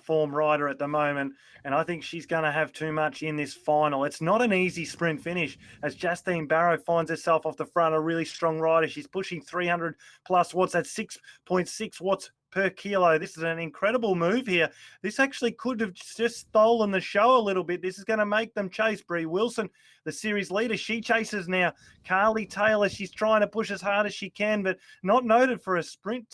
[SPEAKER 2] form rider at the moment, and I think she's going to have too much in this final. It's not an easy sprint finish, as Justine Barrow finds herself off the front, a really strong rider. She's pushing 300 plus watts at 6.6 watts per kilo. This is an incredible move here. This actually could have just stolen the show a little bit. This is going to make them chase. Bree Wilson, the series leader, she chases now. Carly Taylor, she's trying to push as hard as she can, but not noted for her sprint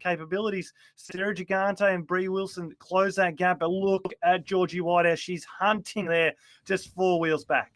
[SPEAKER 2] capabilities. Sarah Gigante and Bree Wilson close that gap, but look at Georgie Whitehouse. She's hunting there, just 4 wheels back.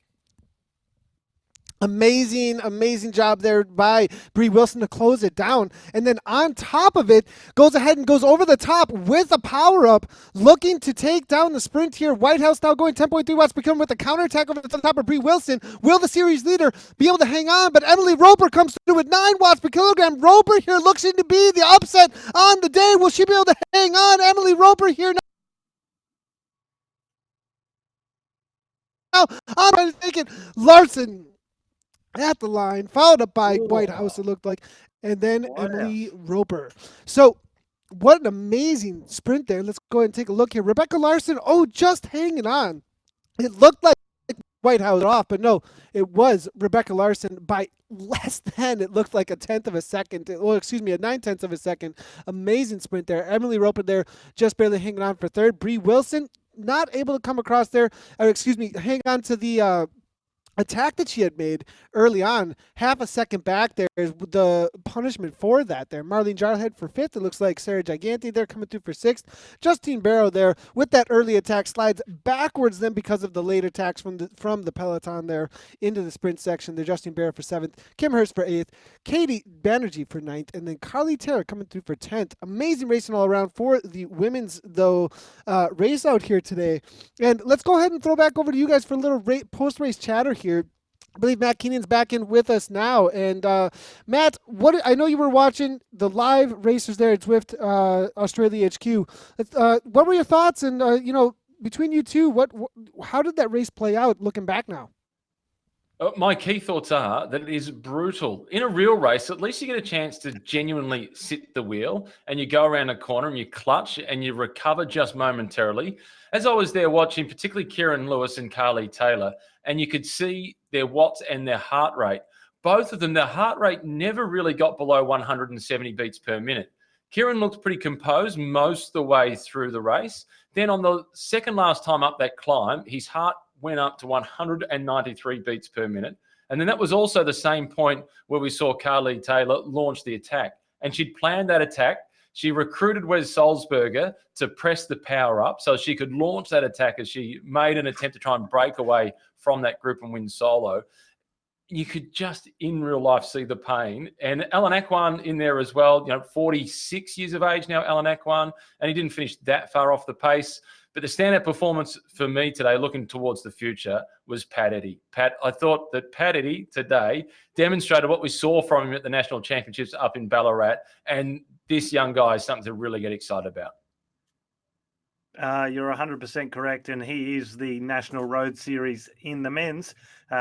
[SPEAKER 1] Amazing job there by Bree Wilson to close it down. And then on top of it, goes ahead and goes over the top with a power-up, looking to take down the sprint here. Whitehouse now going 10.3 watts per kilometer with a counterattack over the top of Bree Wilson. Will the series leader be able to hang on? But Emily Roper comes through with 9 watts per kilogram. Roper here looks to be the upset on the day. Will she be able to hang on? Emily Roper here now. I'm thinking Larson at the line, followed up by Whitehouse, it looked like, and then Emily Roper. So what an amazing sprint there. Let's go ahead and take a look here. Rebecca Larson, just hanging on. It looked like Whitehouse off, but no, it was Rebecca Larson by less than, it looked like a 1/10 of a second. Well, excuse me, a 9/10 of a second. Amazing sprint there. Emily Roper there just barely hanging on for third. Bree Wilson not able to come across there, hang on to the attack that she had made early on, half a second back there is the punishment for that there. Marlene Jarhead for 5th. It looks like Sarah Gigante there coming through for 6th. Justine Barrow there with that early attack slides backwards then because of the late attacks from the peloton there into the sprint section. There, Justine Barrow for 7th. Kim Hurst for 8th. Katie Banerjee for 9th. And then Carly Taylor coming through for 10th. Amazing racing all around for the women's, though, race out here today. And let's go ahead and throw back over to you guys for a little post-race chatter here. I believe Matt Keenan's back in with us now. And Matt, I know you were watching the live racers there at Zwift Australia HQ. What were your thoughts? And between you two, how did that race play out? Looking back now.
[SPEAKER 3] My key thoughts are that it is brutal. In a real race, at least you get a chance to genuinely sit the wheel and you go around a corner and you clutch and you recover just momentarily. As I was there watching, particularly Kieran Lewis and Carly Taylor, and you could see their watts and their heart rate. Both of them, their heart rate never really got below 170 beats per minute. Kieran looked pretty composed most of the way through the race. Then on the second last time up that climb, his heart went up to 193 beats per minute. And then that was also the same point where we saw Carly Taylor launch the attack. And she'd planned that attack. She recruited Wes Salzberger to press the power up so she could launch that attack as she made an attempt to try and break away from that group and win solo. You could just in real life see the pain. And Alan Akwan in there as well, 46 years of age now, Alan Akwan, and he didn't finish that far off the pace. But the standout performance for me today, looking towards the future, was Pat Eddy. I thought that Pat Eddy today demonstrated what we saw from him at the National Championships up in Ballarat. And this young guy is something to really get excited about.
[SPEAKER 2] You're 100% correct, and he is the National Road Series in the men's.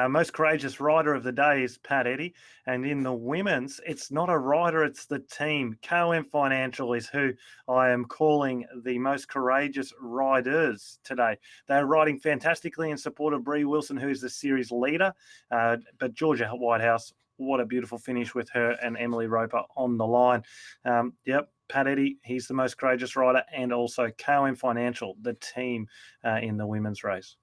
[SPEAKER 2] Most courageous rider of the day is Pat Eddy, and in the women's, it's not a rider, it's the team. KOM Financial is who I am calling the most courageous riders today. They're riding fantastically in support of Bree Wilson, who is the series leader, but Georgia Whitehouse, what a beautiful finish with her and Emily Roper on the line. Yep, Pat Eddy, he's the most courageous rider, and also KOM Financial, the team in the women's race.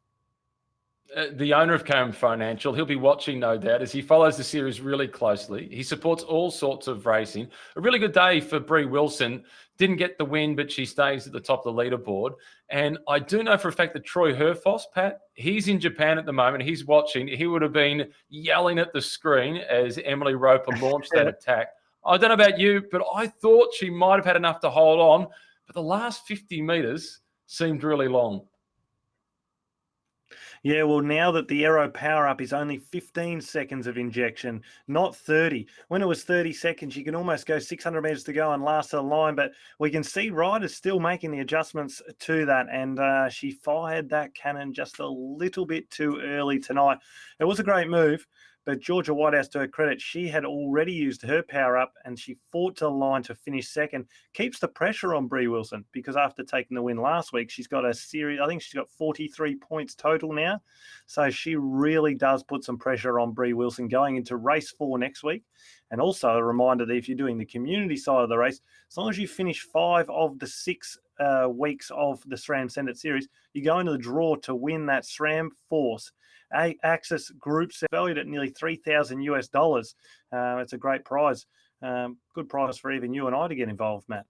[SPEAKER 3] The owner of KOM Financial, he'll be watching, no doubt, as he follows the series really closely. He supports all sorts of racing. A really good day for Bree Wilson. Didn't get the win, but she stays at the top of the leaderboard. And I do know for a fact that Troy Herfoss, Pat, he's in Japan at the moment. He's watching. He would have been yelling at the screen as Emily Roper launched that attack. I don't know about you, but I thought she might have had enough to hold on. But the last 50 metres seemed really long.
[SPEAKER 2] Yeah, well, now that the Aero power-up is only 15 seconds of injection, not 30. When it was 30 seconds, you can almost go 600 metres to go and last the line, but we can see riders still making the adjustments to that, and she fired that cannon just a little bit too early tonight. It was a great move, but Georgia Whitehouse, to her credit, she had already used her power up and she fought to the line to finish second. Keeps the pressure on Bree Wilson because after taking the win last week, she's got a series, I think she's got 43 points total now. So she really does put some pressure on Bree Wilson going into race 4 next week. And also a reminder that if you're doing the community side of the race, as long as you finish 5 of the 6 weeks of the SRAM Senate Series, you go into the draw to win that SRAM Force Access Group set valued at nearly $3,000 US. It's a great prize. Good prize for even you and I to get involved, Matt.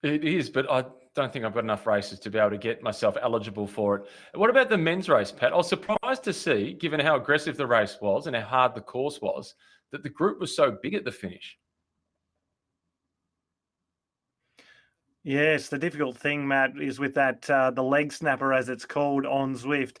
[SPEAKER 3] It is, but I don't think I've got enough races to be able to get myself eligible for it. What about the men's race, Pat? I was surprised to see, given how aggressive the race was and how hard the course was, that the group was so big at the finish.
[SPEAKER 2] Yes, the difficult thing, Matt, is with that the leg snapper, as it's called, on Zwift.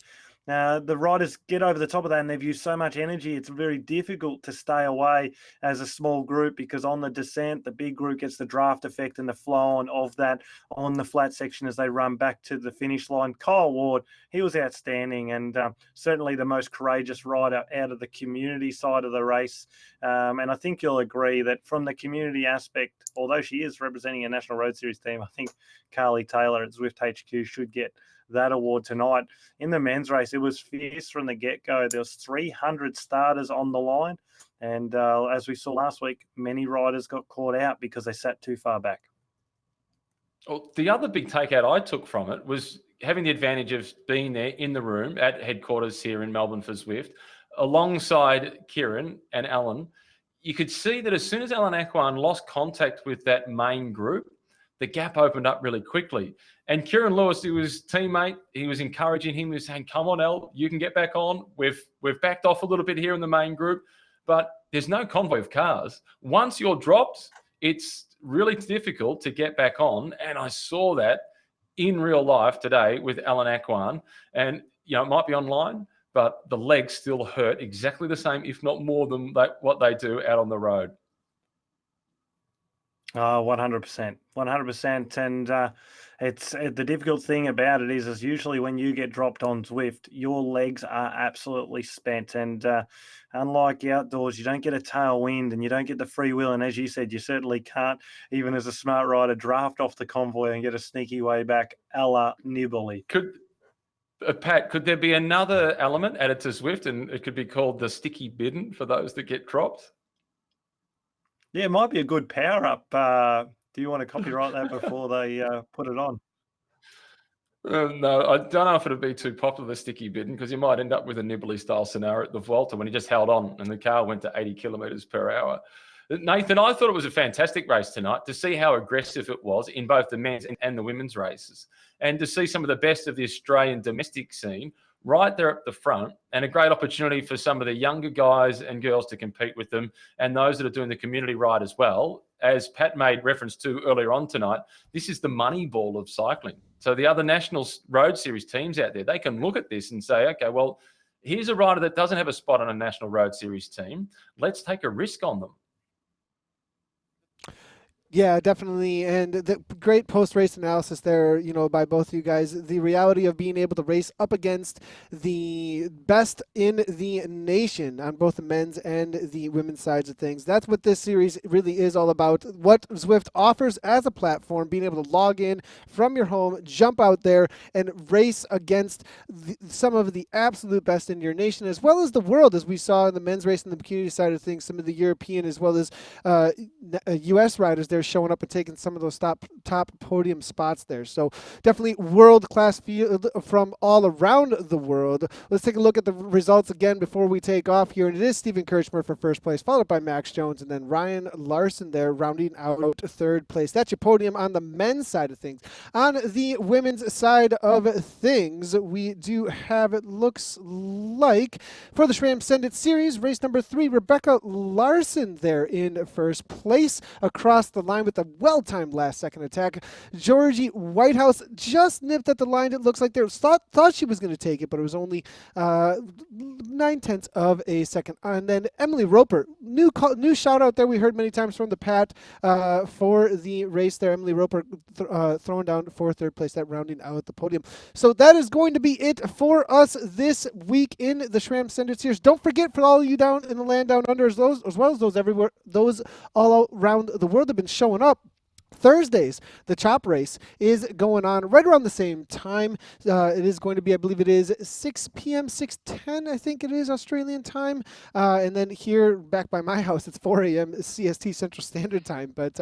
[SPEAKER 2] The riders get over the top of that and they've used so much energy, it's very difficult to stay away as a small group because on the descent, the big group gets the draft effect and the flow on of that on the flat section as they run back to the finish line. Kyle Ward, he was outstanding and certainly the most courageous rider out of the community side of the race. And I think you'll agree that from the community aspect, although she is representing a National Road Series team, I think Carly Taylor at Zwift HQ should get that award tonight. In the men's race, it was fierce from the get-go. There was 300 starters on the line. And as we saw last week, many riders got caught out because they sat too far back.
[SPEAKER 3] Well, the other big takeout I took from it was having the advantage of being there in the room at headquarters here in Melbourne for Zwift, alongside Kieran and Alan. You could see that as soon as Alan Aquan lost contact with that main group, the gap opened up really quickly. And Kieran Lewis, he was teammate, he was encouraging him, he was saying, come on, Al, you can get back on. We've backed off a little bit here in the main group, but there's no convoy of cars. Once you're dropped, it's really difficult to get back on. And I saw that in real life today with Alan Aquan. And, you know, it might be online, but the legs still hurt exactly the same, if not more than what they do out on the road.
[SPEAKER 2] 100%, 100%. And it's the difficult thing about it is usually when you get dropped on Zwift, your legs are absolutely spent. And unlike outdoors, you don't get a tailwind and you don't get the free wheel. And as you said, you certainly can't, even as a smart rider, draft off the convoy and get a sneaky way back a la Nibali.
[SPEAKER 3] Pat, could there be another element added to Zwift and it could be called the sticky bidden for those that get dropped?
[SPEAKER 2] Yeah, it might be a good power up. Do you want to copyright that before they put it on?
[SPEAKER 3] No, I don't know if it'd be too popular, the sticky bidden, because you might end up with a Nibali style scenario at the Vuelta when he just held on and the car went to 80 kilometers per hour. Nathan, I thought it was a fantastic race tonight to see how aggressive it was in both the men's and the women's races, and to see some of the best of the Australian domestic scene right there at the front, and a great opportunity for some of the younger guys and girls to compete with them, and those that are doing the community ride as well. As Pat made reference to earlier on tonight, this is the money ball of cycling. So the other National Road Series teams out there, they can look at this and say, okay, well, here's a rider that doesn't have a spot on a National Road Series team. Let's take a risk on them.
[SPEAKER 1] Yeah, definitely. And the great post race analysis there, by both of you guys. The reality of being able to race up against the best in the nation on both the men's and the women's sides of things. That's what this series really is all about. What Zwift offers as a platform, being able to log in from your home, jump out there, and race against some of the absolute best in your nation, as well as the world, as we saw in the men's race and the community side of things, some of the European as well as U.S. riders there showing up and taking some of those top podium spots there. So definitely world-class field from all around the world. Let's take a look at the results again before we take off here. And it is Steven Kirchmer for first place, followed by Max Jones, and then Ryan Larson there rounding out third place. That's your podium on the men's side of things. On the women's side of things, we do have, it looks like, for the SRAM Send It Series, race number 3, Rebecca Larson there in first place across the line with a well-timed last-second attack. Georgie Whitehouse just nipped at the line. It looks like they thought she was going to take it, but it was only 9/10 of a second. And then Emily Roper, new shout out there we heard many times from the Pat for the race there. Emily Roper throwing down for third place, that rounding out the podium. So that is going to be it for us this week in the SRAM Send It Series. Don't forget, for all of you down in the land down under, as well as those everywhere, those all around the world have been showing up. Thursdays, the chop race is going on right around the same time. It is going to be, I believe it is 6 p.m., 6:10, I think it is Australian time. And then here back by my house, it's 4 a.m. CST Central Standard Time. But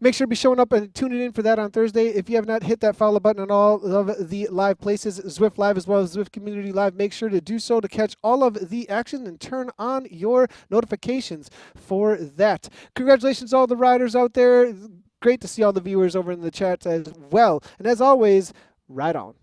[SPEAKER 1] make sure to be showing up and tuning in for that on Thursday. If you have not hit that follow button on all of the live places, Zwift Live as well as Zwift Community Live, make sure to do so to catch all of the action and turn on your notifications for that. Congratulations to all the riders out there. Great to see all the viewers over in the chat as well. And as always, ride on.